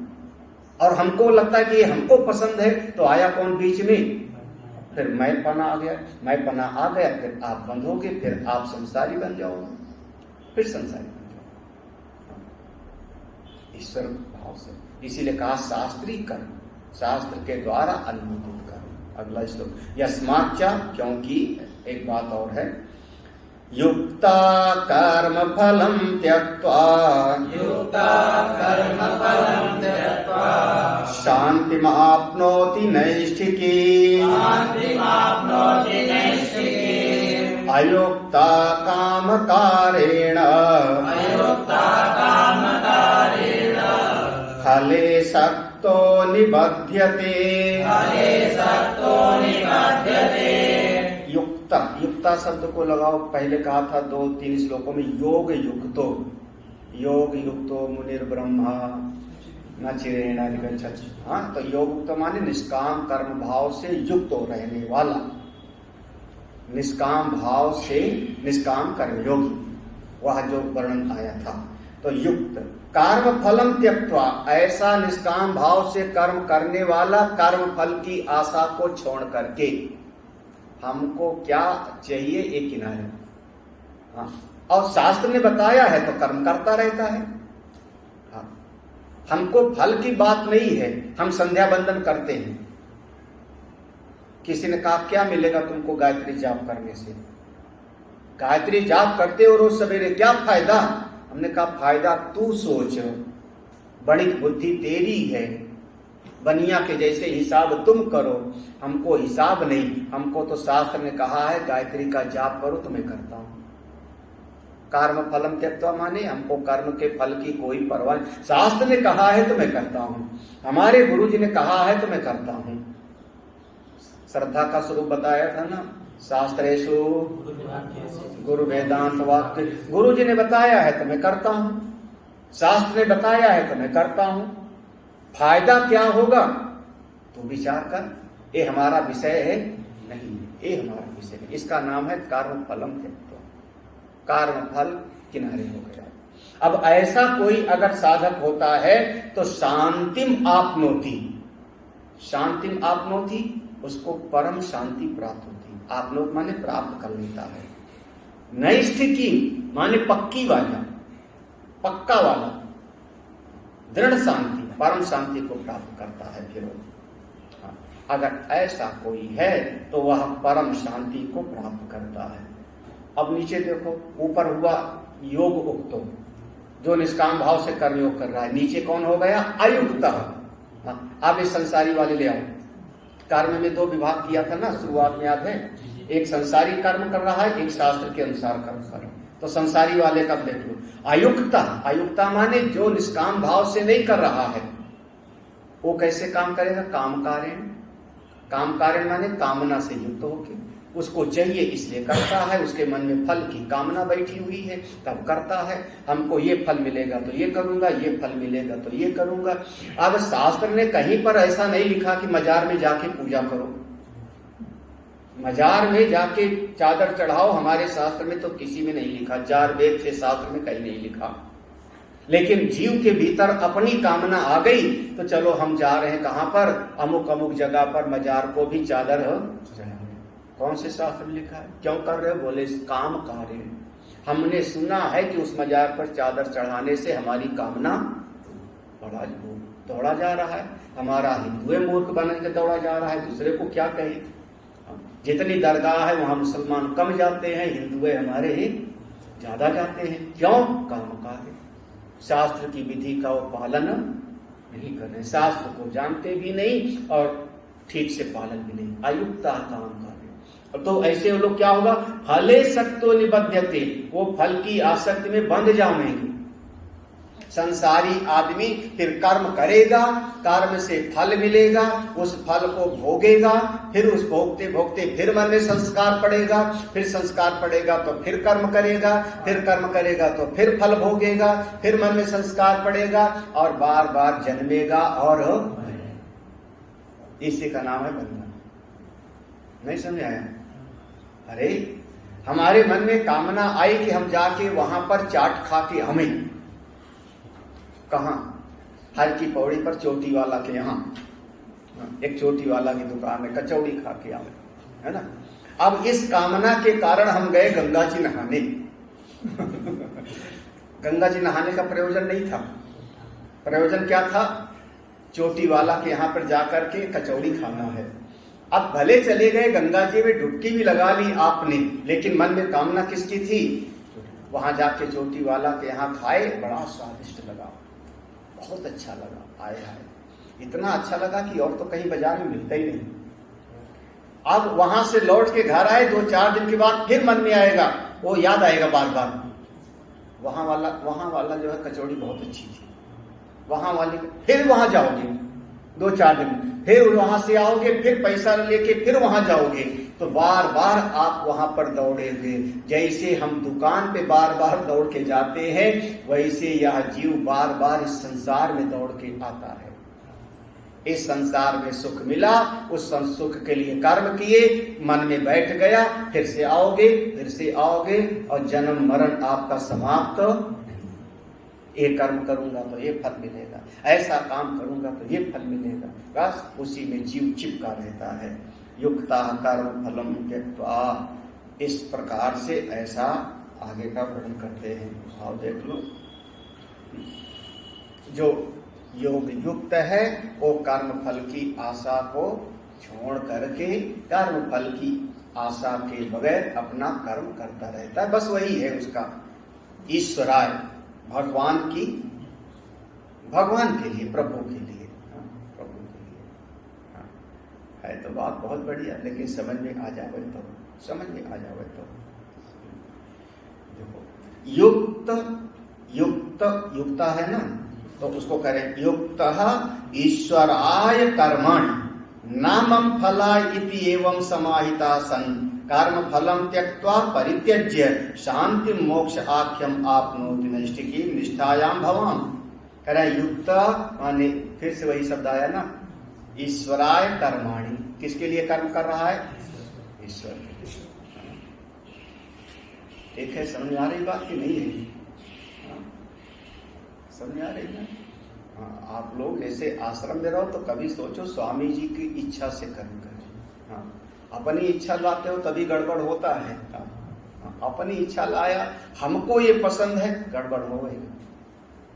और हमको लगता है कि ये हमको पसंद है, तो आया कौन बीच में? फिर मैं पना आ गया, मैं पना आ गया, फिर आप बंद होगे, फिर आप संसारी बन जाओगे, फिर संसारी बन जाओगे ईश्वर भाव से। इसीलिए कहा शास्त्रीय कर्म, शास्त्र के द्वारा अनुमोदित कर्म। अगला श्लोक, यस्माच्च, क्योंकि एक बात और है, युक्ता कर्म फलम त्यक्त्वा, युक्ता कर्म फलम त्यक्त्वा शान्तिमाप्नोति नैष्ठिकी, शान्तिमाप्नोति नैष्ठिकी, अयुक्ता कामकारेण, अयुक्ता कामकारेण फले सक्तो निबध्यते, फले सक्तो निबध्यते। युक्ता, युक्ता शब्द को लगाओ, पहले कहा था 2-3 श्लोकों में, योग युक्तो, योग युक्तो मुनिर ब्रह्मा न चिरेण अधिगच्छति। हाँ, तो योग युक्त माने निष्काम कर्म भाव से युक्त हो रहने वाला, निष्काम भाव से निष्काम कर्म योगी, वह जो वर्णन आया था। तो युक्त कर्म फलम त्यक्त्वा, ऐसा निष्काम भाव से कर्म करने वाला, कर्म फल की आशा को छोड़ करके, हमको क्या चाहिए एक किनारे। हाँ, और शास्त्र ने बताया है तो कर्म करता रहता है। हाँ, हमको फल की बात नहीं है। हम संध्या बंदन करते हैं, किसी ने कहा क्या मिलेगा तुमको गायत्री जाप करने से? गायत्री जाप करते हो रोज सवेरे, क्या फायदा? हमने कहा फायदा तू सोच, बड़ी बुद्धि तेरी है, बनिया के जैसे हिसाब तुम करो, हमको हिसाब नहीं, हमको तो शास्त्र ने कहा है गायत्री का जाप करो तो मैं करता हूं। कर्म फलम त्यक्त्वा माने हमको कर्म के फल की कोई परवाह नहीं, शास्त्र ने कहा है तो मैं करता हूं, हमारे गुरु जी ने कहा है तो मैं करता हूं। श्रद्धा का स्वरूप बताया था ना, शास्त्रेषु गुरु वेदांत वाक्य, गुरु जी ने बताया है तो मैं करता हूं, शास्त्र ने बताया है तो मैं करता हूं। फायदा क्या होगा तो विचार कर, ये हमारा विषय है नहीं, ये हमारा विषय है, इसका नाम है कर्म फलम त्यक्त्वा, कर्म फल किनारे हो गया। अब ऐसा कोई अगर साधक होता है तो शांतिम आपनोति, शांतिम आपनोति, उसको परम शांति प्राप्त होती। आपनोत माने प्राप्त कर लेता है, नैष्ठिकी माने पक्की वाला, पक्का वाला, दृढ़ शांति, परम शांति को प्राप्त करता है। फिर अगर ऐसा कोई है तो वह परम शांति को प्राप्त करता है। अब नीचे देखो, ऊपर हुआ योग उक्तो, जो निष्काम भाव से कर्म योग कर रहा है, नीचे कौन हो गया? अयुक्त। अब इस संसारी वाले ले आओ, कर्म में दो विभाग किया था ना शुरुआत में, याद है? एक संसारी कर्म कर रहा है, एक शास्त्र के अनुसार कर्म कर रहा है। तो संसारी वाले का देख लो, अयुक्ता, अयुक्ता माने जो निष्काम भाव से नहीं कर रहा है, वो कैसे काम करेगा? काम कारण, काम कारण माने कामना से युक्त होके, उसको चाहिए इसलिए करता है, उसके मन में फल की कामना बैठी हुई है तब करता है, हमको ये फल मिलेगा तो ये करूंगा, ये फल मिलेगा तो ये करूंगा। अब शास्त्र ने कहीं पर ऐसा नहीं लिखा कि मजार में जाके पूजा करो, मजार में जाके चादर चढ़ाओ, हमारे शास्त्र में तो किसी में नहीं लिखा, 4 वेद से शास्त्र में कहीं नहीं लिखा। लेकिन जीव के भीतर अपनी कामना आ गई तो चलो हम जा रहे हैं कहां पर? अमुक अमुक जगह पर मजार को भी चादर चढ़ाओ। कौन से शास्त्र में लिखा है? क्यों कर रहे हो? बोले काम कार्य, हमने सुना है कि उस मजार पर चादर चढ़ाने से हमारी कामना बड़ा दौड़ा जा रहा है, हमारा हिंदुए मूर्ख बन के दौड़ा जा रहा है, दूसरे को क्या कहे? जितनी दरगाह है वहां मुसलमान कम जाते हैं, हिंदुए हमारे ही ज्यादा जाते हैं। क्यों? काम कार्य, शास्त्र की विधि का वो पालन नहीं कर रहे, शास्त्र को जानते भी नहीं और ठीक से पालन भी नहीं, अयुक्ता काम कार्य। तो ऐसे लोग क्या होगा? फले सक्तो निबध्यते, वो फल की आसक्ति में बंध जाएंगे। संसारी आदमी फिर कर्म करेगा, कर्म से फल मिलेगा, उस फल को भोगेगा, फिर उस भोगते भोगते फिर मन में संस्कार पड़ेगा, फिर संस्कार पड़ेगा तो फिर कर्म करेगा, फिर कर्म करेगा तो फिर फल भोगेगा, फिर मन में संस्कार पड़ेगा और बार बार जन्मेगा और इसी का नाम है बंधन। नहीं समझ आया? अरे हमारे मन में कामना आई कि हम जाके वहां पर चाट खा के हमें, कहां? हर की पौड़ी पर चोटी वाला के यहाँ, एक चोटी वाला की दुकान में कचौड़ी खा के आवे, है ना? अब इस कामना के कारण हम गए गंगा जी नहाने। गंगा जी नहाने का प्रयोजन नहीं था, प्रयोजन क्या था? चोटी वाला के यहाँ पर जाकर के कचौड़ी खाना है। अब भले चले गए गंगा जी में, डुबकी भी लगा ली आपने, लेकिन मन में कामना किसकी थी? वहां जाके चोटी वाला के यहाँ खाए, बड़ा स्वादिष्ट लगा, बहुत अच्छा लगा, आए आए इतना अच्छा लगा कि और तो कहीं बाजार में मिलता ही नहीं। अब वहां से लौट के घर आए, 2-4 दिन के बाद फिर मन में आएगा, वो याद आएगा बार बार, वहां वाला जो है कचौड़ी बहुत अच्छी थी, वहां वाले, फिर वहां जाओगे 2-4 दिन, फिर वहां से आओगे, फिर पैसा लेके फिर वहां जाओगे, तो बार बार आप वहां पर दौड़ेंगे। जैसे हम दुकान पे बार बार दौड़ के जाते हैं, वैसे यह जीव बार बार इस संसार में दौड़ के आता है। इस संसार में सुख मिला, उस सुख के लिए कर्म किए, मन में बैठ गया, फिर से आओगे और जन्म मरण आपका समाप्त। ये कर्म करूंगा तो ये फल मिलेगा, ऐसा काम करूंगा तो ये फल मिलेगा, बस उसी में जीव चिपका रहता है। युक्ता कर्म फलम त्यक्त्वा, इस प्रकार से ऐसा आगे का वर्णन करते हैं। भाव देख लो, जो योग युक्त है वो कर्म फल की आशा को छोड़ करके कर्म फल की आशा के बगैर अपना कर्म करता रहता है। बस वही है उसका ईश्वराय, भगवान के लिए, प्रभु के लिए, प्रभु के लिए। है तो बात बहुत बढ़िया, लेकिन समझ में आ जावे तो देखो, युक्त है ना, तो उसको करें युक्त ईश्वराय कर्मणि नामं फला इति एवं समाहिता सन कर्म फलम त्यक्त्वा परित्यज्य शांति मोक्ष आख्यम आपनोति नैष्ठिकी निष्ठायाम भवाम। करें युक्त माने फिर से वही शब्द आया ना, ईश्वराय कर्माणि, किसके लिए कर्म कर रहा है? ईश्वर के लिए। ठीक है, समझ आ रही बात की नहीं है? समझ आ रही है? आप लोग जैसे आश्रम में रहो तो कभी सोचो स्वामी जी की इच्छा से कर्म करें। अपनी इच्छा लाते हो तभी गड़बड़ होता है। अपनी इच्छा लाया, हमको ये पसंद है, गड़बड़ हो गई,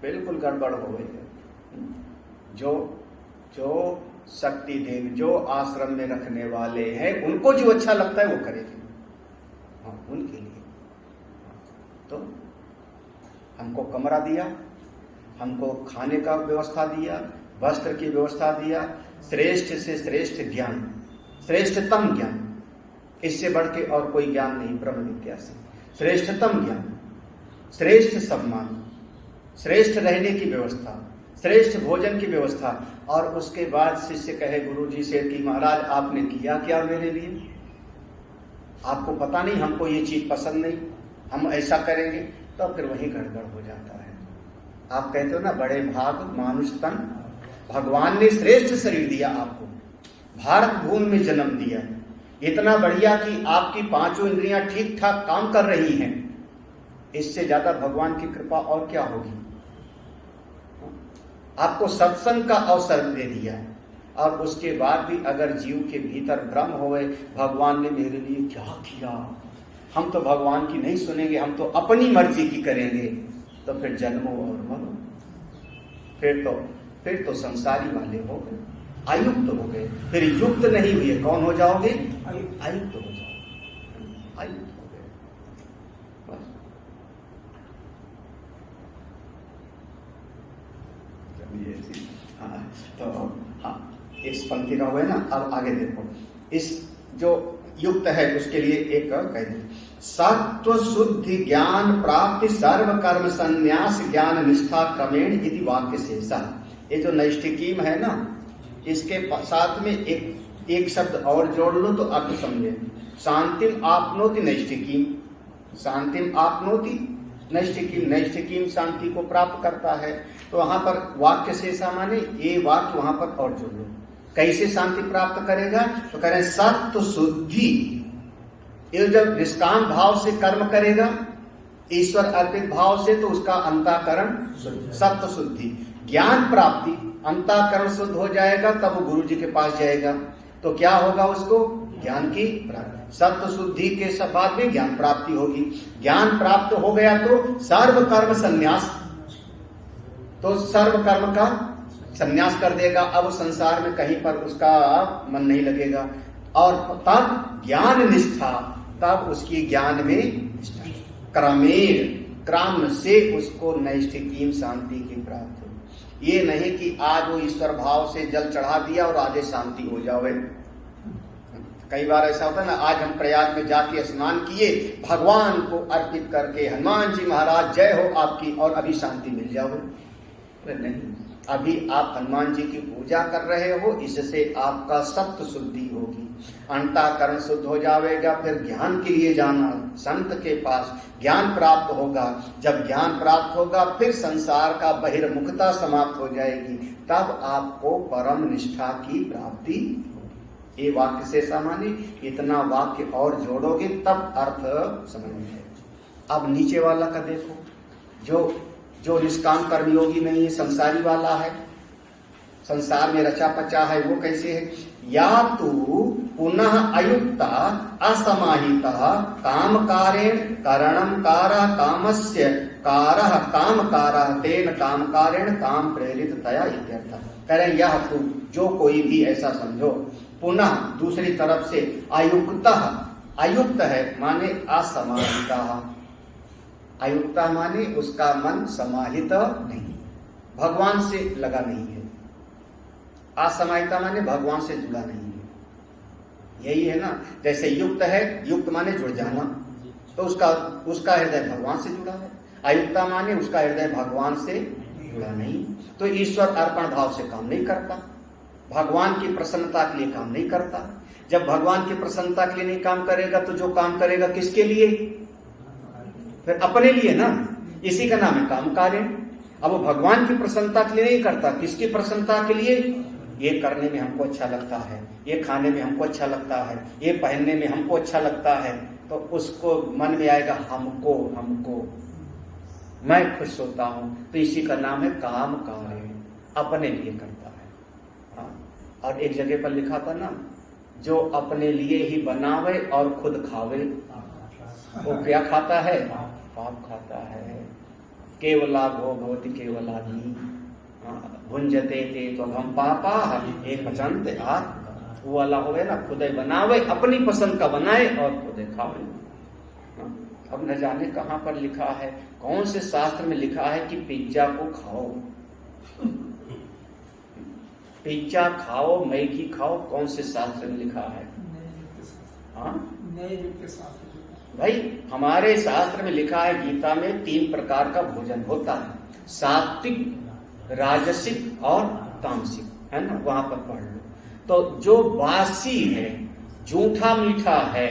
बिल्कुल गड़बड़ हो गई। जो शक्ति देव, जो आश्रम में रखने वाले हैं, उनको जो अच्छा लगता है वो करेंगे। उनके लिए तो हमको कमरा दिया, हमको खाने का व्यवस्था दिया, वस्त्र की व्यवस्था दिया, श्रेष्ठ से श्रेष्ठ ज्ञान, श्रेष्ठतम ज्ञान, इससे बढ़ के और कोई ज्ञान नहीं ब्रह्म विद्या से। श्रेष्ठतम ज्ञान, श्रेष्ठ सम्मान, श्रेष्ठ रहने की व्यवस्था, श्रेष्ठ भोजन की व्यवस्था, और उसके बाद शिष्य कहे गुरु जी से कि महाराज आपने किया क्या मेरे लिए? आपको पता नहीं, हमको ये चीज पसंद नहीं, हम ऐसा करेंगे, तो फिर वही गड़बड़ हो जाता है। आप कहते हो ना, बड़े भाग मानुष तन, भगवान ने श्रेष्ठ शरीर दिया आपको, भारत भूमि में जन्म दिया, इतना बढ़िया कि आपकी पांचों इंद्रियां ठीक ठाक काम कर रही हैं। इससे ज्यादा भगवान की कृपा और क्या होगी? आपको सत्संग का अवसर दे दिया, और उसके बाद भी अगर जीव के भीतर भ्रम होए, भगवान ने मेरे लिए क्या किया, हम तो भगवान की नहीं सुनेंगे, हम तो अपनी मर्जी की करेंगे, तो फिर जन्मो और मरो, फिर तो संसारी वाले हो गए, आयुक्त हो गए। फिर युक्त नहीं हुए, कौन हो जाओगे? आयुक्त हो जाओगे, आयुक्त हो गए। तो हाँ, इस पंक्ति का हुआ ना। अब आगे देखो, इस जो युक्त है उसके लिए एक कह दी, सत्व शुद्धि ज्ञान प्राप्ति सर्व कर्म संन्यास ज्ञान निष्ठा क्रमेण इति वाक्य शेषा। ये जो नैष्ठिकीम है ना, इसके साथ में एक शब्द और जोड़ लो तो अर्थ समझे। शांतिम आपनोति नैष्ठिकीम, शांतिम आपनोति नैष्ठिकीम, नैष्ठिकीम शांति को प्राप्त करता है। तो वहां पर वाक्य शेषा माने ये वाक्य वहां पर और जोड़ लो। कैसे शांति प्राप्त करेगा? तो करें सत्व शुद्धि, ये जब निष्काम भाव से कर्म करेगा, ईश्वर अर्पित भाव से, तो उसका अंतःकरण सत्व शुद्धि। ज्ञान प्राप्ति, अंतःकरण शुद्ध हो जाएगा, तब वो गुरु जी के पास जाएगा, तो क्या होगा उसको? ज्ञान की प्राप्ति। सत्व शुद्धि के बाद में ज्ञान प्राप्ति होगी। ज्ञान प्राप्त हो गया तो सर्व कर्म संन्यास, तो सर्व कर्म का संन्यास कर देगा। अब संसार में कहीं पर उसका मन नहीं लगेगा। और तब ज्ञान निष्ठा, तब उसकी ज्ञान में निष्ठा, क्रमेण, क्रम से उसको नैष्ठिकीम शांति की प्राप्ति हो। ये नहीं कि आज वो ईश्वर भाव से जल चढ़ा दिया और आज शांति हो जावे। कई बार ऐसा होता है ना, आज हम प्रयाग में जाके स्नान किए, भगवान को अर्पित करके, हनुमान जी महाराज जय हो आपकी, और अभी शांति मिल जाओ। नहीं, अभी आप हनुमान जी की पूजा कर रहे हो, इससे आपका सत्व शुद्धि होगी, अंतःकरण शुद्ध हो जाएगा। फिर ज्ञान के लिए जाना, संत के पास ज्ञान प्राप्त होगा। जब ज्ञान प्राप्त होगा, फिर संसार का बहिर्मुखता समाप्त हो जाएगी, तब आपको परम निष्ठा की प्राप्ति होगी। ये वाक्य से सामान्य, इतना वाक्य और जोड़ोगे तब अर्थ समझ में आएगा। अब नीचे वाला का देखो, जो निष्काम कर्मयोगी नहीं है, संसारी वाला है, संसार में रचा पचा है, वो कैसे है? या तो पुनः अयुक्ता असमाहिता काम कारेण करणम कारः कामस्य कारः काम कारः तेन काम कारेण काम प्रेरित तया इत्यर्थ। करें यह तो जो कोई भी ऐसा समझो पुनः दूसरी तरफ से अयुक्तः, अयुक्त है माने असमाहितः, अयुक्ता माने उसका मन समाहित नहीं, भगवान से लगा नहीं है। असमाहिता माने भगवान से जुड़ा नहीं है। यही है ना, जैसे युक्त है, युक्त माने जुड़ जाना, तो उसका हृदय भगवान से जुड़ा है। अयुक्ता माने उसका हृदय भगवान से जुड़ा नहीं, तो ईश्वर अर्पण भाव से काम नहीं करता, भगवान की प्रसन्नता के लिए काम नहीं करता। जब भगवान की प्रसन्नता के लिए नहीं काम करेगा तो जो काम करेगा किसके लिए? फिर अपने लिए ना, इसी का नाम है काम कार्य। अब वो भगवान की प्रसन्नता के लिए नहीं करता, किसकी प्रसन्नता के लिए? ये करने में हमको अच्छा लगता है, ये खाने में हमको अच्छा लगता है, ये पहनने में हमको अच्छा लगता है, तो उसको मन में आएगा हमको हमको, मैं खुश होता हूं, तो इसी का नाम है काम कार्य, अपने लिए करता है। हाँ? और एक जगह पर लिखा था ना, जो अपने लिए ही बनावे और खुद खावे वो क्या खाता है? पाप खाता है। केवलाभो भवति केवलादि भुंजते ते तो हम पापा एक पचंत आत्म, वो वाला हो गया ना, खुद बनावे, अपनी पसंद का बनाए और खुद खावे। अब न जाने कहां पर लिखा है, कौन से शास्त्र में लिखा है कि पिज्जा को खाओ, पिज्जा खाओ, मैगी खाओ, कौन से शास्त्र में लिखा है? हाँ भाई, हमारे शास्त्र में लिखा है, गीता में 3 प्रकार का भोजन होता है, सात्विक, राजसिक और तामसिक, है ना, वहां पर पढ़ लो। तो जो बासी है, जूठा मीठा है,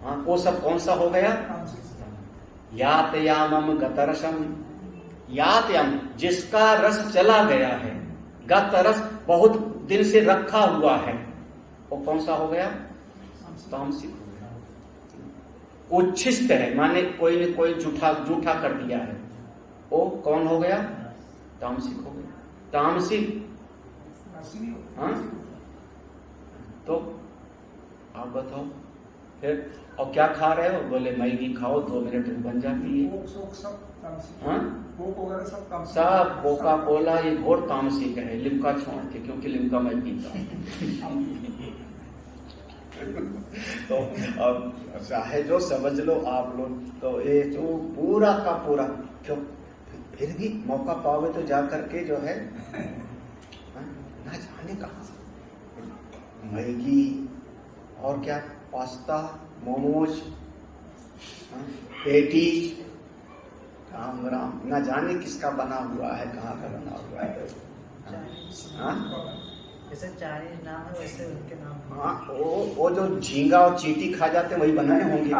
हाँ, वो सब कौन सा हो गया? यातयामम गतरसम, यातयाम जिसका रस चला गया है, गतरस बहुत दिन से रखा हुआ है, वो कौन सा हो गया? तामसिक हो गया। उच्छिष्ट है माने कोई ने कोई जूठा कर दिया है, वो कौन हो गया? तामसिक हो गया। तामसिक, हाँ, तो आप बताओ फिर। और क्या खा रहे हो? बोले मैगी खाओ, 2 मिनट में बन जाती है। हाँ? सब कोका कोला ये घोर तामसिक है, लिम्का छोड़ के, क्योंकि लिम्का मैं पीता हूँ। तो अब चाहे जो समझ लो आप लोग, तो ये जो पूरा का पूरा, क्यों फिर भी मौका पाओगे तो जा करके जो है ना, जाने कहाँ मैगी और क्या, पास्ता, मोमोज, पेटीज, राम राम, ना जाने किसका बना हुआ है, कहाँ का बना हुआ है। जैसे चाइनीज नाम है वैसे उनके नाम। हाँ, वो जो झींगा और चींटी खा जाते वही बनाए होंगे।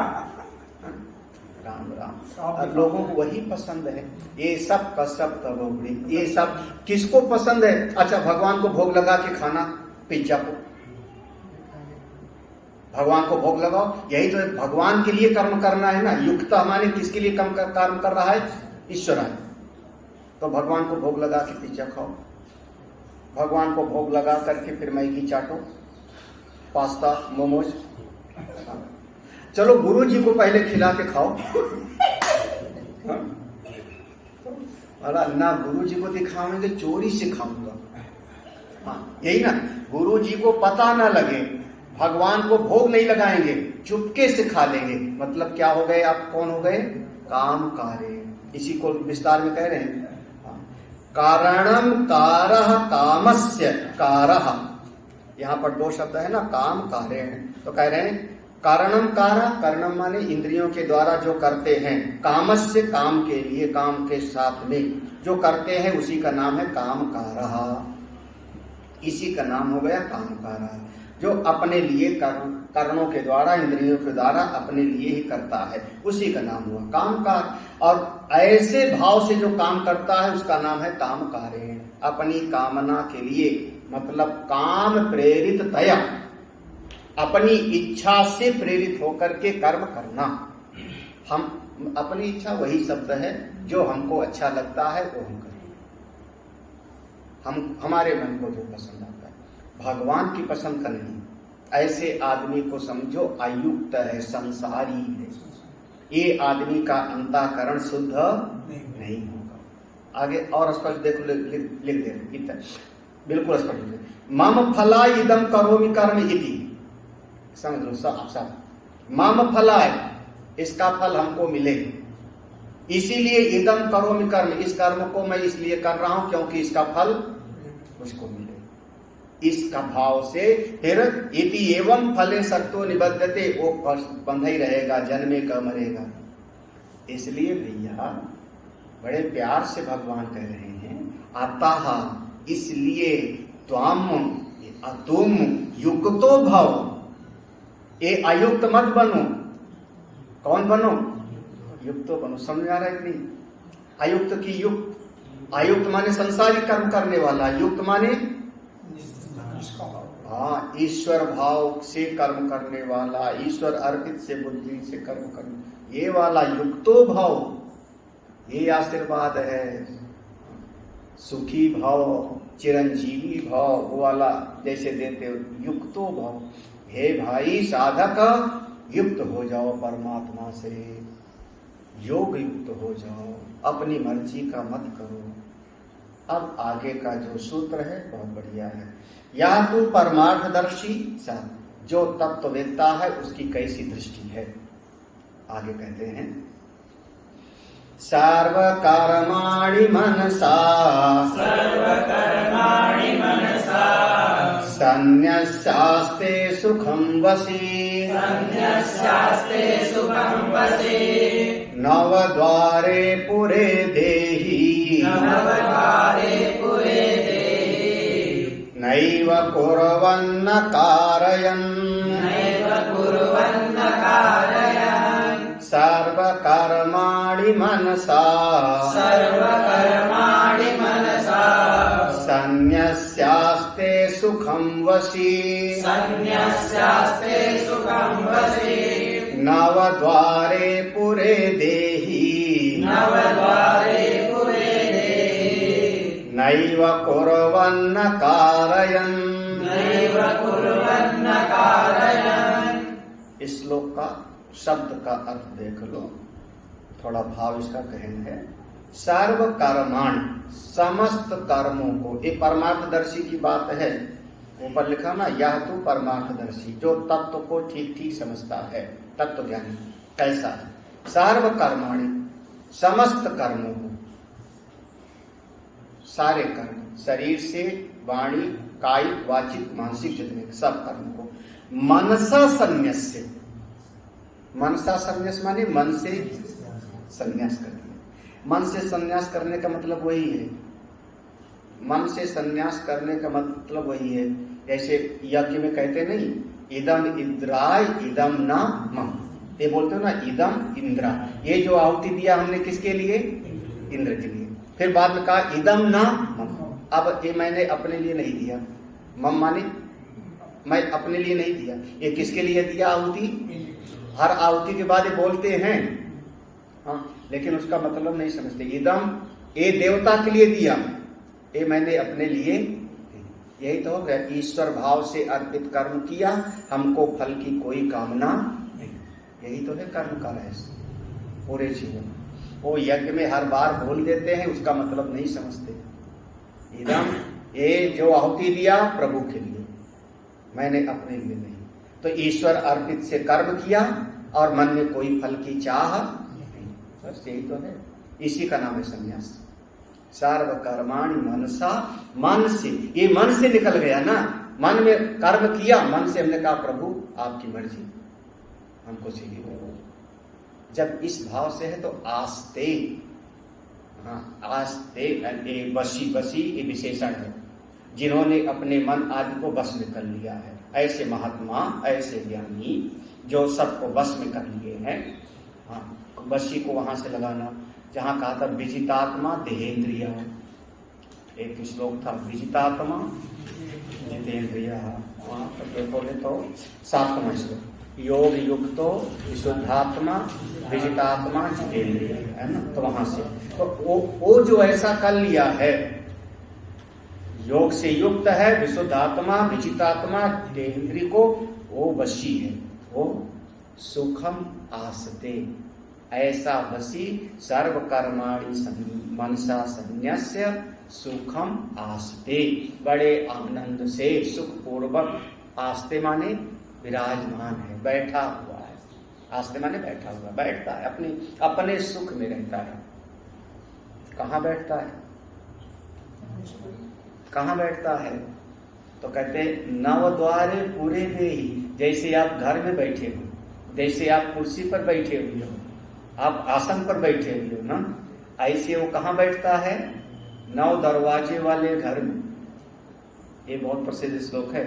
राम राम, और लोगों को वही पसंद है। ये सब का सब तबोगड़ी, ये सब किसको पसंद है? अच्छा, भगवान को भोग लगा के खाना, पिज्जा को भगवान को भोग लगाओ, यही तो भगवान के लिए कर्म करना है ना। युक्त हमारे किसके लिए कर्म कर रहा है? ईश्वर है। तो भगवान को भोग लगा के पिज्जा खाओ, भगवान को भोग लगा करके फिर मैगी चाटो, पास्ता, मोमोज। चलो गुरु जी को पहले खिला के खाओ। अरे ना, गुरु जी को दिखाओगे चोरी से खाऊंगा। हाँ, यही ना, गुरु जी को पता ना लगे, भगवान को भोग नहीं लगाएंगे, चुपके से खा लेंगे। मतलब क्या हो गए आप? कौन हो गए? काम कार्य। इसी को विस्तार में कह रहे हैं, कारणम कारः कामस्य कारः। यहाँ पर 2 शब्द है ना, काम कार्य है। तो कह रहे हैं कारणम कारः, कारणम माने इंद्रियों के द्वारा जो करते हैं, कामस्य काम के लिए, काम के साथ में जो करते हैं उसी का नाम है काम कारः। इसी का नाम हो गया काम कारः। जो अपने लिए कर्णों के द्वारा, इंद्रियों के द्वारा अपने लिए ही करता है, उसी का नाम हुआ कामकार। और ऐसे भाव से जो काम करता है उसका नाम है काम कार्य। अपनी कामना के लिए, मतलब काम प्रेरित तया, अपनी इच्छा से प्रेरित होकर के कर्म करना। हम अपनी इच्छा वही शब्द है, जो हमको अच्छा लगता है वो हम करें, हमारे मन को जो पसंद आता है, भगवान की पसंद का नहीं। ऐसे आदमी को समझो अयुक्त है, संसारी है। ये आदमी का अंतःकरण शुद्ध नहीं होगा। आगे और स्पष्ट देखो, लिख दे, बिल्कुल स्पष्ट। मम फला इदम करोमि कर्म इति, समझ लो सब मम फलाय, इसका फल हमको मिले, इसीलिए इदम करोमि कर्म, इस कर्म को मैं इसलिए कर रहा हूं क्योंकि इसका फल मुझको मिले, इसका भाव से फिर इति एवं फले सक्तो निबद्धते, वो बंधा ही रहेगा, जन्मेगा मरेगा। इसलिए भैया बड़े प्यार से भगवान कह रहे हैं अतः, इसलिए तुम युक्तो भव, ये अयुक्त मत बनो। कौन बनो? युक्तो बनो। समझ आ रहा है कि नहीं? अयुक्त की युक्त, अयुक्त माने संसारिक कर्म करने वाला, युक्त माने हाँ ईश्वर भाव से कर्म करने वाला, ईश्वर अर्पित से बुद्धि से कर्म करने, ये वाला युक्तो भाव, ये आशीर्वाद है। सुखी भाव, चिरंजीवी भाव, वो वाला जैसे देते हो युक्तो भाव। हे भाई साधक, युक्त हो जाओ परमात्मा से, योग युक्त हो जाओ, अपनी मर्जी का मत करो। अब आगे का जो सूत्र है बहुत बढ़िया है। या तू परमार्थदर्शी सा, जो तत्ववेत्ता है उसकी कैसी दृष्टि है। आगे कहते हैं सर्वकर्माणि मनसा, सर्वकर्माणि मनसा, सन्न्यस्यास्ते सुखं वशी, सन्न्यस्यास्ते सुखं वशी, नवद्वारे पुरे देहि, नवद्वारे पुरे देहि, नैव कुर्वन्न कारयन्, नैव कुर्वन्न कारयन्, सर्वकर्माणि मनसा, सर्वकर्माणि मनसा, सन्न्यस्यास्ते सुखं वशी, सन्न्यस्यास्ते सुखं वशी, नवद्वारे पुरे देहि, नवद्वारे पुरे देहि, नैव कुर्वन्न कारयन्, नैव कुर्वन्न कारयन्। इस श्लोक का शब्द का अर्थ देख लो, थोड़ा भाव इसका कहना है। सर्व कर्माणि, समस्त कर्मों को, ये परमार्थदर्शी की बात है। ऊपर लिखा ना, यह तू परमार्थदर्शी, जो तत्व को ठीक ठीक समझता है, तत्व ज्ञानी कैसा है। सर्व कर्माणि, समस्त कर्मों को, सारे कर्म, शरीर से वाणी, कायिक, वाचिक, मानसिक, जितने सब कर्म को मनसा संन्यास्य, मनसा संन्यास माने मन से संन्यास करना। मन से संन्यास करने का मतलब वही है, मन से संन्यास करने का मतलब वही है। जैसे यज्ञ में कहते नहीं, इदम इंद्राय इदम न मम, ये बोलते हो ना, इदम इंद्रा, ये जो आहुति दिया हमने किसके लिए? इंद्र के लिए। फिर बाद में कहा इदम न मम, अब ये मैंने अपने लिए नहीं दिया, मम माने मैं अपने लिए नहीं दिया, ये किसके लिए दिया आहुति? हर आहुति के बाद ये बोलते हैं, हाँ, लेकिन उसका मतलब नहीं समझते। इदम, ये देवता के लिए दिया, ये मैंने अपने लिए, यही तो हो गया। ईश्वर भाव से अर्पित कर्म किया, हमको फल की कोई कामना नहीं, यही तो है कर्म का रहस्य पूरे जीवन। वो यज्ञ में हर बार बोल देते हैं, उसका मतलब नहीं समझते। इदम, ये जो आहुति दिया प्रभु के लिए, मैंने अपने लिए नहीं। तो ईश्वर अर्पित से कर्म किया और मन में कोई फल की चाह नहीं, बस यही तो है। इसी का नाम है संन्यास। सर्व कर्माणि मनसा, मन से, ये मन से निकल गया ना, मन में कर्म किया, मन से हमने कहा प्रभु आपकी मर्जी, हमको चाहिए। जब इस भाव से है तो आस्ते, हाँ आस्ते, बसी, बसी ये विशेषण है, जिन्होंने अपने मन आदि को बस में कर लिया है। ऐसे महात्मा, ऐसे ज्ञानी जो सबको बस में कर लिए हैं। हाँ, बसी को वहां से लगाना, जहां कहा था विजितात्मा देहेंद्रिया, एक श्लोक था विजितात्मा जितेंद्रिया, वहां पर देखोगे तो 7वां श्लोक, योग युक्तो विशुद्धात्मा विजितात्मा जितेंद्रिया, है ना। तो वहां से तो वो जो ऐसा कर लिया है, योग से युक्त है, विशुद्धात्मा विजितात्मा जितेंद्रिय को, वो वशी है, वो सुखम आसते, ऐसा वशी सर्व कर्माणि मनसा संन्यास्य सुखम आस्ते, बड़े आनंद से सुख पूर्वक, आस्ते माने विराजमान है, बैठा हुआ है, आस्ते माने बैठा हुआ, बैठता है, अपने सुख में रहता है। कहाँ बैठता है? कहाँ बैठता है? तो कहते नव द्वारे पूरे में ही, जैसे आप घर में बैठे हो, जैसे आप कुर्सी पर बैठे हुए हो, आप आसन पर बैठे हुए हो ना, ऐसे वो कहाँ बैठता है? 9 दरवाजे वाले घर में। ये बहुत प्रसिद्ध श्लोक है,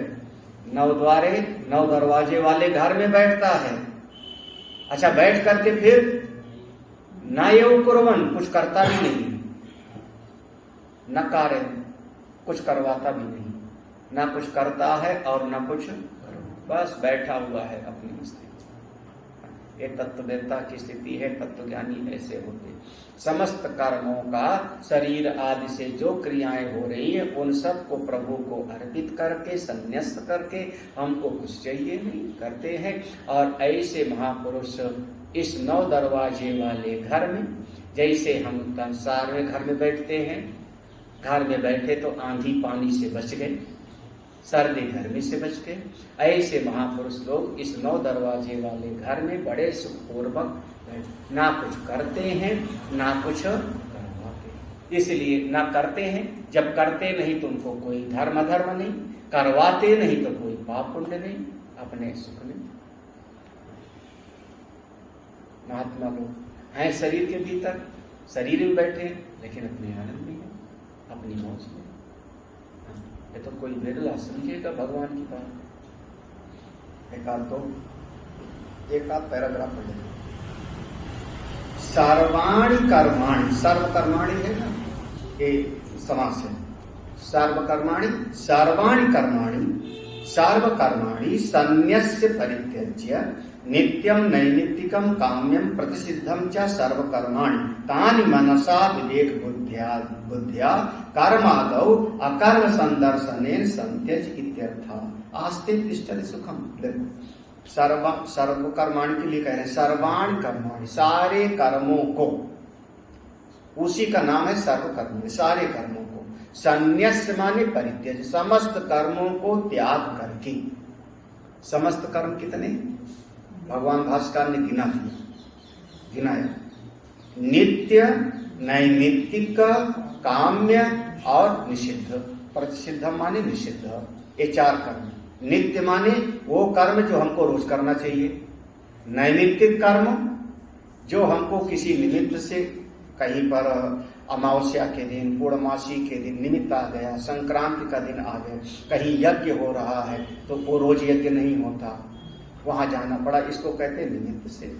9 द्वारे 9 दरवाजे वाले घर में बैठता है। अच्छा, बैठ करके फिर न एव कुर्वन्, कुछ करता भी नहीं, न कार्य, कुछ करवाता भी नहीं, ना कुछ करता है और ना कुछ, बस बैठा हुआ है अपनी स्थिति। ये तत्ववेत्ता की स्थिति है, तत्वज्ञानी ऐसे होते। समस्त कर्मों का शरीर आदि से जो क्रियाएं हो रही है उन सब को प्रभु को अर्पित करके, संन्यास्त करके, हमको कुछ चाहिए नहीं, करते हैं। और ऐसे महापुरुष इस 9 दरवाजे वाले घर में, जैसे हम संसार में घर में बैठते हैं, घर में बैठे तो आंधी पानी से बच गए, सर्दी गर्मी से बच गए, ऐसे महापुरुष लोग इस 9 दरवाजे वाले घर में बड़े सुखपूर्वक ना कुछ करते हैं ना कुछ करवाते हैं। इसलिए ना करते हैं, जब करते नहीं तो उनको कोई धर्म नहीं, करवाते नहीं तो कोई पाप पुण्य नहीं, अपने सुख में। महात्मा लोग हैं शरीर के भीतर, शरीर में बैठे हैं, लेकिन अपने आनंद में है, अपनी मौज में। ये तो कोई बिरला समझेगा भगवान की बात। एक आध पैराग्राफ पढ़ लेंगे। सर्वाणि कर्माणि, सर्वकर्माणि है ना, ये समास है। सर्वकर्माणि, सर्वाणि कर्माणि, सर्वकर्माणि संन्यस्य परित्यज्य नित्यं नैमित्तिकं काम्यं प्रतिसिद्धं च सर्वकर्माणि तानि मनसा विवेक बुद्ध्या कर्मादौ अकर्म संदर्शनेन संत्यज इत्यर्थः। आस्ते तिष्ठति सुखम। देखो, सर्वकर्माणि के लिए कह रहे हैं, सर्वाणि कर्माणि, सारे कर्मों को, उसी का नाम है सर्वकर्माणि, सारे कर्मों को। संन्यास माने परित्यज, समस्त कर्मों को त्याग करके। समस्त कर्म कितने? भगवान भास्कर ने गिनाया, नित्य, नैमित्तिक, काम्य और निषिद्ध। प्रतिषिद्ध माने निषिद्ध, ये 4 कर्म। नित्य माने वो कर्म जो हमको रोज करना चाहिए, नैमित्तिक कर्म जो हमको किसी निमित्त से, कहीं पर अमावस्या के दिन, पूर्णमासी के दिन निमित्त आ गया, संक्रांति का दिन आ गया, कहीं यज्ञ हो रहा है तो वो रोज यज्ञ नहीं होता, वहां जाना पड़ा, इसको कहते हैं निमित्त से।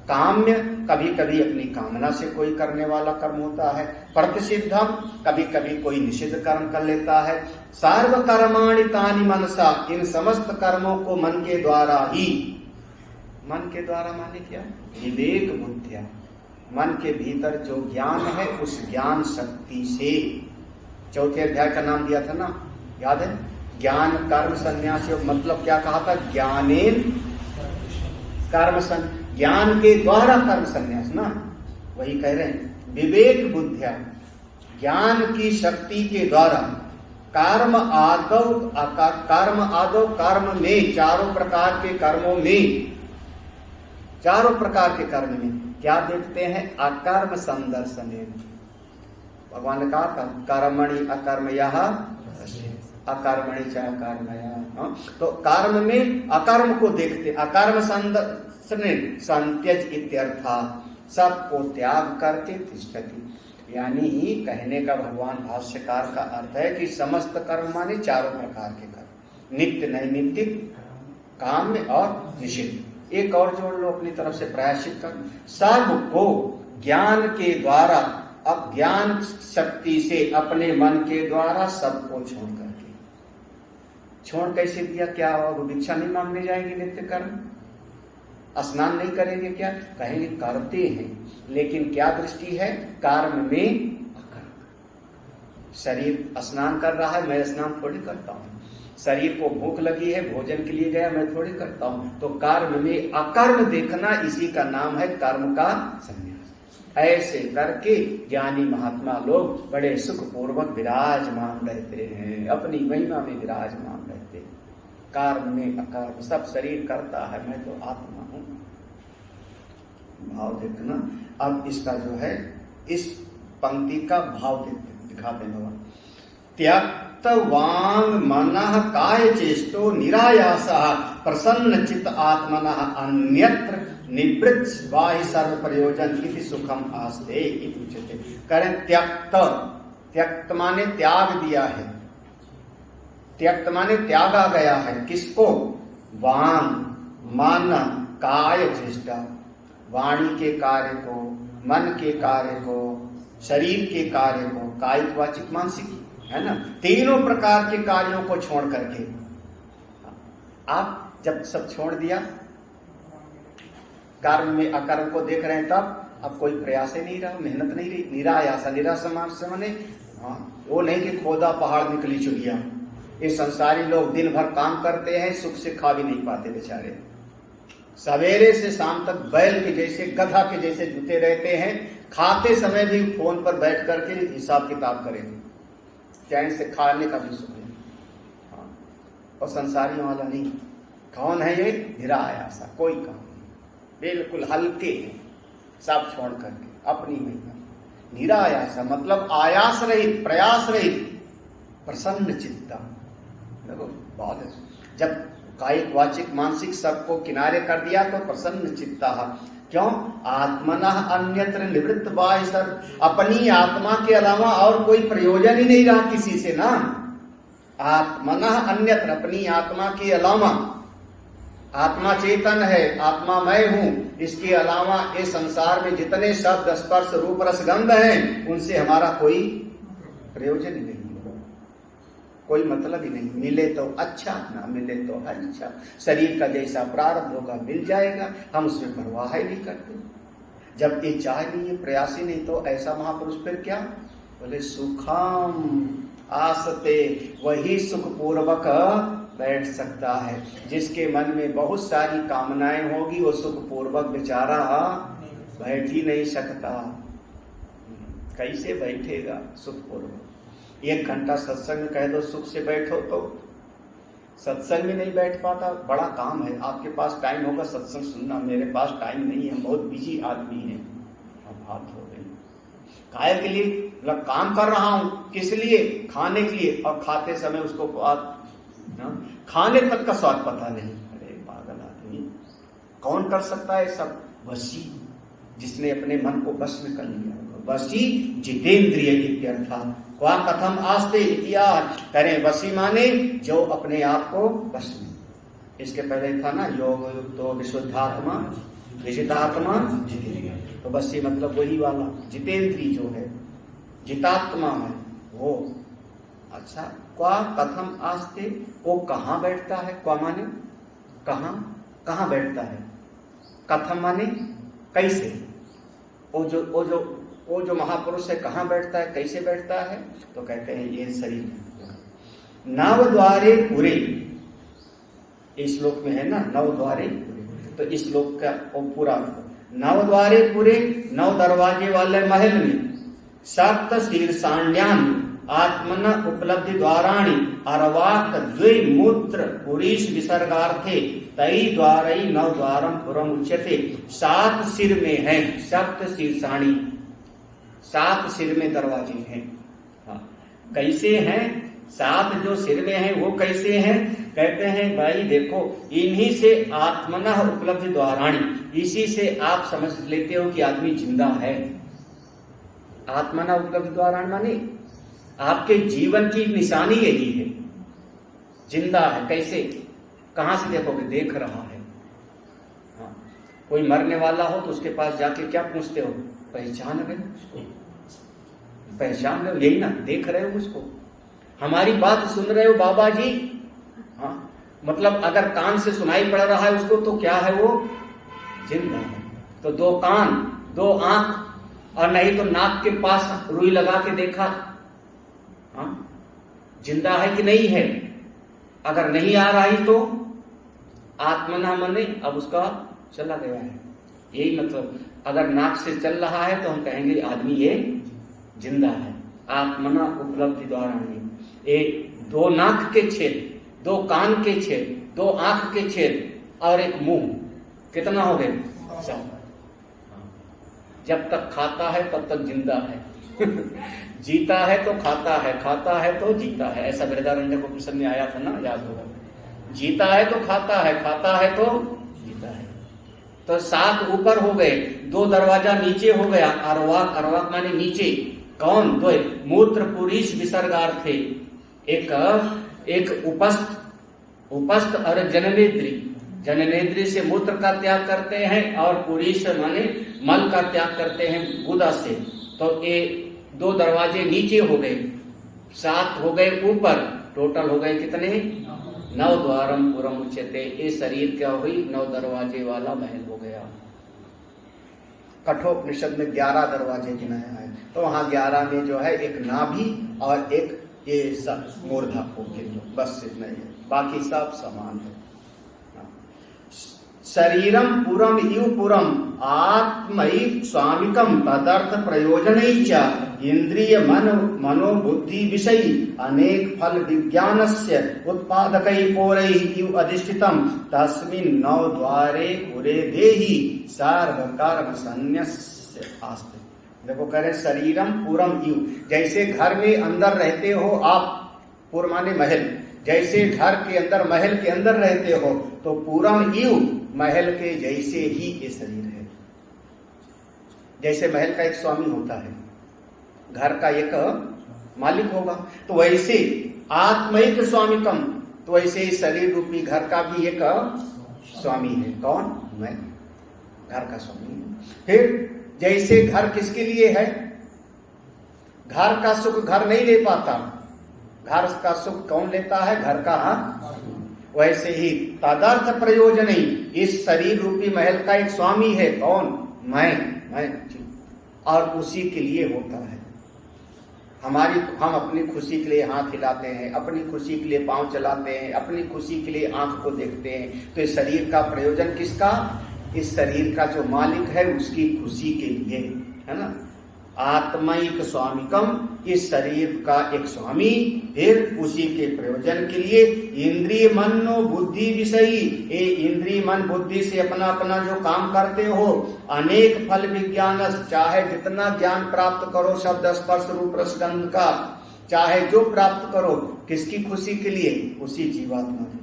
काम्य, कभी कभी अपनी कामना से कोई करने वाला कर्म होता है। प्रतिषिद्धम, कभी कभी कोई निषिद्ध कर्म कर लेता है। सर्व कर्माणि तानि मनसा, इन समस्त कर्मों को मन के द्वारा ही, मन के द्वारा माने क्या? विवेक बुद्धिया, मन के भीतर जो ज्ञान है उस ज्ञान शक्ति से। चौथे अध्याय का नाम दिया था ना, याद है? ज्ञान कर्म संन्यास योग। मतलब क्या कहा था? ज्ञानेन कर्म ज्ञान के द्वारा कर्म संन्यास ना, वही कह रहे हैं। विवेक बुद्धिया, ज्ञान की शक्ति के द्वारा कर्म आदौ, कर्म में, चारों प्रकार के कर्मों में, चारों प्रकार के कर्म में क्या देखते हैं? अकर्म संदर्शने। भगवान ने कहा था कर्मणि अकर्मयः, अकर्मणि च अकर्मया। तो कर्म में अकर्म को देखते, अकर्म संदर्शने संत्यज इत्यर्था, सबको त्याग करके तिष्ठति। यानी कहने का भगवान भाष्यकार का अर्थ है कि समस्त कर्म माने चारों प्रकार के कर्म, नित्य, नैमित्तिक, काम्य और निषिद्ध। एक और जोड़ लो अपनी तरफ से, प्रायश्चित कर। सबको ज्ञान के द्वारा, अब ज्ञान शक्ति से अपने मन के द्वारा सबको छोड़ करके। छोड़ कैसे दिया? क्या और भिक्षा नहीं मांगने जाएंगे? नित्य कर्म स्नान नहीं करेंगे क्या? कहेंगे करते हैं, लेकिन क्या दृष्टि है? कर्म में अकर्म। शरीर स्नान कर रहा है, मैं स्नान थोड़ी करता हूँ। शरीर को भूख लगी है, भोजन के लिए गया, मैं थोड़ी करता हूँ। तो कर्म में अकर्म देखना, इसी का नाम है कर्म का संन्यास। ऐसे करके ज्ञानी महात्मा लोग बड़े सुख पूर्वक विराजमान रहते हैं, अपनी महिमा में विराजमान रहते हैं। कर्म में अकर्म सब शरीर करता है, मैं तो आत्मा हूं। भाव देखना। अब इसका जो है इस पंक्ति का भाव दिखाते हैं भगवान। त्यक्त वांग मनः काय चेष्टो निरायासः प्रसन्न चित्त आत्मनः अन्यत्र निवृत्त बाह्य सर्व प्रयोजन इति सुखम आस्ते इति उच्यते। करें त्यक्त, त्यक्त माने त्याग दिया है, त्यक्त माने त्यागा गया है। किसको? वांग मन काय चेष्टा, वाणी के कार्य को, मन के कार्य को, शरीर के कार्य को, कायिक वाचिक मानसिक, है ना, तीनों प्रकार के कार्यों को छोड़ करके आप जब सब छोड़ दिया, कर्म में अकर्म को देख रहे हैं, तब अब कोई प्रयास ही नहीं रहा, मेहनत नहीं रही। निरायासा, निराशा माने वो नहीं कि खोदा पहाड़ निकली चुड़िया। ये संसारी लोग दिन भर काम करते हैं, सुख से खा भी नहीं पाते बेचारे। सवेरे से शाम तक बैल के जैसे, गधा के जैसे जुटे रहते हैं, खाते समय भी फोन पर बैठ करके हिसाब किताब करेंगे, चैन से खाने का भी सुख नहीं। और संसारियों वाला नहीं। कौन है ये? निरायासा, कोई काम नहीं, बिल्कुल हल्के हैं, सब छोड़ करके अपनी महिमा। निरायासा मतलब आयास रहित, प्रयास रहित, प्रसन्न चित्ता। देखो बहुत है, जब कायिक वाचिक मानसिक सबको किनारे कर दिया तो प्रसन्न चित्ता। क्यों? आत्मनः अन्यत्र निवृत्त बाह्य सर्व, अपनी आत्मा के अलावा और कोई प्रयोजन ही नहीं रहा किसी से ना। आत्मनः अन्यत्र, अपनी आत्मा के अलावा, आत्मा चेतन है, आत्मा मैं हूं, इसके अलावा ये संसार में जितने शब्द स्पर्श रूप रस गंध हैं, उनसे हमारा कोई प्रयोजन ही नहीं, कोई मतलब ही नहीं। मिले तो अच्छा, ना मिले तो अच्छा। शरीर का जैसा प्रारब्ध होगा मिल जाएगा, हम उसमें परवाह ही नहीं करते। जब ये चाह नहीं है, प्रयास ही नहीं, तो ऐसा महापुरुष फिर क्या बोले? सुखम आसते, वही सुख पूर्वक बैठ सकता है। जिसके मन में बहुत सारी कामनाएं होगी, वो सुख पूर्वक बेचारा बैठ ही नहीं सकता। कैसे बैठेगा सुख पूर्वक? 1 घंटा सत्संग कह दो सुख से बैठो, तो सत्संग में नहीं बैठ पाता। बड़ा काम है, आपके पास टाइम होगा सत्संग सुनना, मेरे पास टाइम नहीं है, बहुत बिजी आदमी है। अब बात हो गई काय के लिए? मतलब काम कर रहा हूं, किस लिए? खाने के लिए, और खाते समय उसको खाने तक का स्वाद पता नहीं। अरे पागल आदमी, कौन कर सकता है सब? वशी, जिसने अपने मन को बस में कर लिया। वशी जितेंद्रिय इत्यर्थ। क्वा कथम आस्ते इतिहास करें, वशी माने जो अपने आप को बस में। इसके पहले था ना योग युक्तो विशुद्धात्मा विजितात्मा जितेंद्रिय, तो वशी मतलब वही वाला जितेंद्रिय जो है, जितात्मा है वो। अच्छा, क्वा कथम आस्ते, वो कहाँ बैठता है? क्वा माने कहाँ बैठता है? कथम माने कैसे? वो जो महापुरुष है कहाँ बैठता है, कैसे बैठता है? तो कहते हैं ये शरीर नव द्वारे पूरे, इस श्लोक में है ना नव द्वारे पूरे, तो इस श्लोक का पूरा नव द्वारे पूरे, 9 दरवाजे वाले महल में, सप्त शीर्षाण्यानि आत्मन उपलब्धि द्वाराणि अर्वाक द्विमूत्र पुरीश विसर्गार्थे तई द्वारई 9 द्वारम पुरम उच्यते। 7 सिर में है, सप्त शीर्षाणी, 7 सिर में दरवाजे हैं। हाँ, कैसे हैं? 7 जो सिर में है वो कैसे हैं? कहते हैं भाई देखो, इन्हीं से आत्मनः उपलब्धि द्वाराणी, इसी से आप समझ लेते हो कि आदमी जिंदा है। आत्मनः उपलब्धि द्वाराणी माने आपके जीवन की निशानी यही है, जिंदा है। कैसे? कहां से देखोगे? देख रहा है। हाँ, कोई मरने वाला हो तो उसके पास जाके क्या पूछते हो? पहचान रहे हो उसको? पहचान रहे हो, यही ना, देख रहे हो उसको। हमारी बात सुन रहे हो बाबा जी? हाँ, मतलब अगर कान से सुनाई पड़ रहा है उसको, तो क्या है वो? जिंदा है। तो 2 कान, 2 आंख, और नहीं तो नाक के पास रुई लगा के देखा, हाँ, जिंदा है कि नहीं है? अगर नहीं आ रही तो आत्मना मने अब उसका चला गया है। यही मतलब, अगर नाक से चल रहा है तो हम कहेंगे आदमी ये जिंदा है, आत्मना उपलब्धि द्वारा नहीं। एक 2 नाक के छेद, 2 कान के छेद, 2 आंख के छेद और एक मुंह, कितना हो गए? 4। जब तक खाता है तब तक जिंदा है जीता है तो खाता है, खाता है तो जीता है, ऐसा बृहदारण्यक उपनिषद में आया था ना, याद होगा। जीता है तो खाता है, खाता है तो जीता है। तो 7 ऊपर हो गए, 2 दरवाजा नीचे हो गया। अर्वाक, अर्वाक माने नीचे, कौन? 2 मूत्र पुरीश विसर्गार थे, एक उपस्थ और जननेन्द्री। जननेन्द्री से मूत्र का त्याग करते हैं और पुरीश माने मल का त्याग करते हैं गुदा से। तो ये 2 दरवाजे नीचे हो गए, 7 हो गए ऊपर, टोटल हो गए कितने? 9 द्वारम पुरम उच्यते। ये शरीर क्या हुई? 9 दरवाजे वाला महल हो गया। कठोपनिषद में 11 दरवाजे गिनाया है, तो वहां 11 में जो है एक नाभि और एक ये सब मूर्धा को गिन लो, बस इतना ही है, बाकी सब समान है। शरीरम पुरम इव पुरम आत्मैक स्वामिकम तदर्थ प्रयोजनैच इंद्रिय मनो बुद्धि विषयी अनेक फल विज्ञानस्य उत्पादकै पोरै इव अधिष्ठितम तस्मिन् 9 द्वारे पुरे देहि सर्व कर्म संन्यस्य आस्ते। देखो कह रहे शरीरम पुरम इव, जैसे घर में अंदर रहते हो आप, पुर माने महल, जैसे घर के अंदर महल के अंदर रहते हो, तो पुरम इव महल के जैसे ही ये शरीर है। जैसे महल का एक स्वामी होता है, घर का एक मालिक होगा, तो वैसे आत्मैक स्वामिकम, तो वैसे शरीर रूपी घर का भी एक स्वामी है। कौन? मैं, घर का स्वामी है। फिर जैसे घर किसके लिए है? घर का सुख घर नहीं ले पाता, घर का सुख कौन लेता है? घर का वैसे ही तदर्थ प्रयोजन ही, इस शरीर रूपी महल का एक स्वामी है। कौन? मैं, और उसी के लिए होता है। हम अपनी खुशी के लिए हाथ हिलाते हैं, अपनी खुशी के लिए पांव चलाते हैं, अपनी खुशी के लिए आंख को देखते हैं। तो इस शरीर का प्रयोजन किसका? इस शरीर का जो मालिक है उसकी खुशी के लिए, है ना। आत्मैक स्वामिकम, इस शरीर का एक स्वामी, फिर उसी के प्रयोजन के लिए इंद्रिय मनो बुद्धि विषयी, ये इंद्रिय मन बुद्धि से अपना अपना जो काम करते हो, अनेक फल विज्ञान, चाहे जितना ज्ञान प्राप्त करो शब्द स्पर्श रूप रसगंध का, चाहे जो प्राप्त करो, किसकी खुशी के लिए? उसी जीवात्मा के लिए।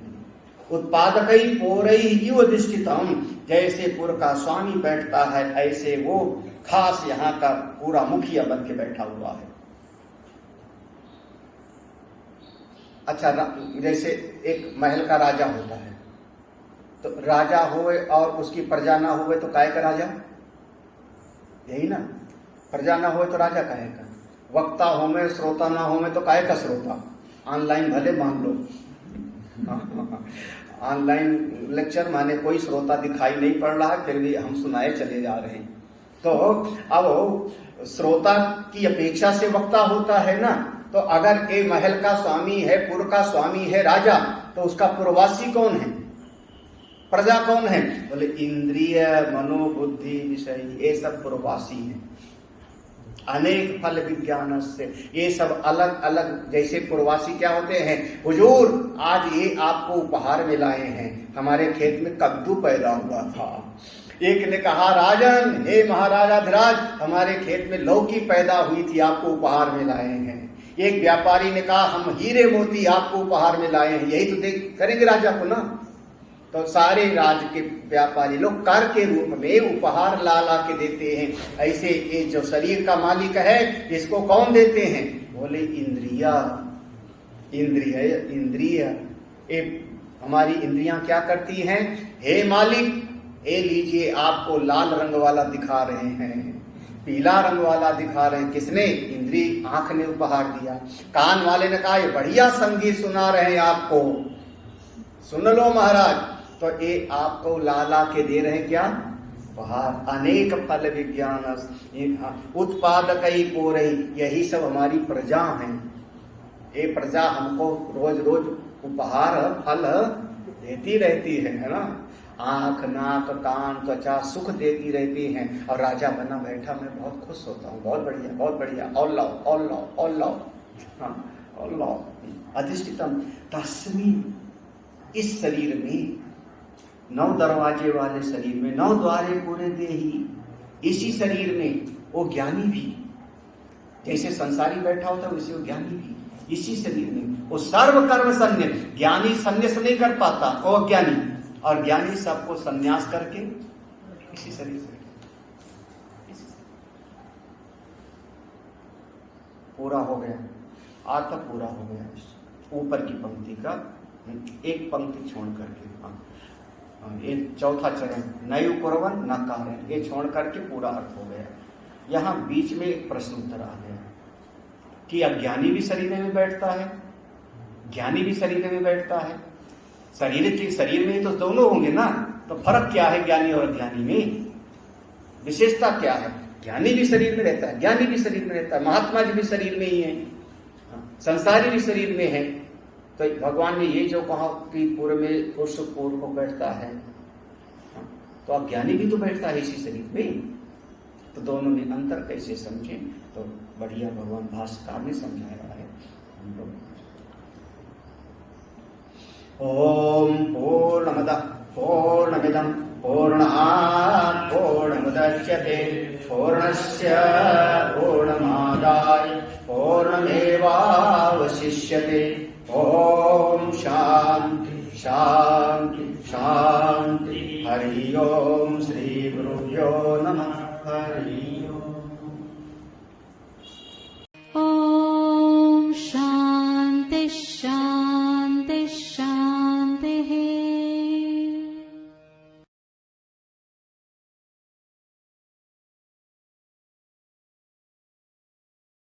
उत्पादकई पोरई अधिष्ठितम, जैसे पुर का स्वामी बैठता है ऐसे वो खास यहाँ का पूरा मुखिया बन के बैठा हुआ है। अच्छा, जैसे एक महल का राजा होता है, तो राजा होए और उसकी प्रजा ना होए तो काय का राजा? यही ना, प्रजा ना होए तो राजा काहे का? वक्ता होवे श्रोता ना होवे तो काय का श्रोता? ऑनलाइन भले मान लो ऑनलाइन लेक्चर माने कोई श्रोता दिखाई नहीं पड़ रहा, फिर भी हम सुनाए चले जा रहे हैं। तो अब श्रोता की अपेक्षा से वक्ता होता है ना। तो अगर ये महल का स्वामी है, पुर का स्वामी है राजा, तो उसका पुरवासी कौन है? प्रजा कौन है? बोले इंद्रिय मनोबुद्धि विषय, ये सब पुरवासी है। अनेक फल विज्ञान से, ये सब अलग अलग, जैसे पुरवासी क्या होते हैं? हुजूर आज ये आपको उपहार में लाए हैं, हमारे खेत में कद्दू पैदा हुआ था। एक ने कहा राजन, हे महाराजाधिराज, हमारे खेत में लौकी पैदा हुई थी, आपको उपहार में लाए हैं। एक व्यापारी ने कहा हम हीरे मोती आपको उपहार में लाए हैं, यही तो देख करेंगे राजा को ना। तो सारे राज्य के व्यापारी लोग कर के रूप में उपहार ला ला के देते हैं। ऐसे ये जो शरीर का मालिक है, इसको कौन देते हैं? बोले इंद्रिया, इंद्रिय ये हमारी इंद्रियां क्या करती हैं? हे मालिक, ये लीजिए, आपको लाल रंग वाला दिखा रहे हैं, पीला रंग वाला दिखा रहे हैं। किसने? इंद्रिय, आंख ने उपहार दिया। कान वाले ने कहा ये बढ़िया संगीत सुना रहे हैं आपको, सुन लो महाराज। तो ये आपको ला के दे रहे हैं क्या? उपहार। अनेक फल विज्ञान उत्पादकई पोरई, यही सब हमारी प्रजा हैं। ये प्रजा हमको रोज रोज उपहार फल देती रहती है ना। आंख, नाक, कान, त्वचा सुख देती रहती हैं और राजा बना बैठा मैं बहुत खुश होता हूँ। बहुत बढ़िया, बहुत बढ़िया, और लाओ, और लाओ, और लाओ, हाँ, और लाओ। अधिष्ठितम तस्मिन्, इस शरीर में, 9 दरवाजे वाले शरीर में, 9 द्वारे पूरे देही, इसी शरीर में वो ज्ञानी भी, जैसे संसारी बैठा होता है वैसे वो ज्ञानी भी इसी शरीर में। वो सर्व कर्म संन्य, ज्ञानी संन्यास नहीं कर पाता, वो ज्ञानी, और ज्ञानी सबको संन्यास करके इसी शरीर से पूरा हो गया। आज तक पूरा हो गया। ऊपर की पंक्ति का एक पंक्ति छोड़ करके, ये चौथा चरण, नयु कुर्वन् न कारयन्, ये छोड़ करके पूरा अर्थ हो गया। यहाँ बीच में एक प्रश्न उत्तर आ गया कि अज्ञानी भी शरीर में बैठता है, ज्ञानी भी शरीर में बैठता है। शरीर में तो दोनों होंगे ना, तो फर्क क्या है ज्ञानी और अज्ञानी में? विशेषता क्या है? ज्ञानी भी शरीर में रहता है, ज्ञानी भी शरीर में रहता है, महात्मा जी भी शरीर में ही है, संसारी भी शरीर में है। तो भगवान ने ये जो कहा कि पूर्व में पुरुष पूर्व को बैठता है, तो अज्ञानी भी तो बैठता है इसी शरीर में। तो दोनों में अंतर कैसे समझें? तो बढ़िया भगवान भाष्यकार ने समझाया है। ओम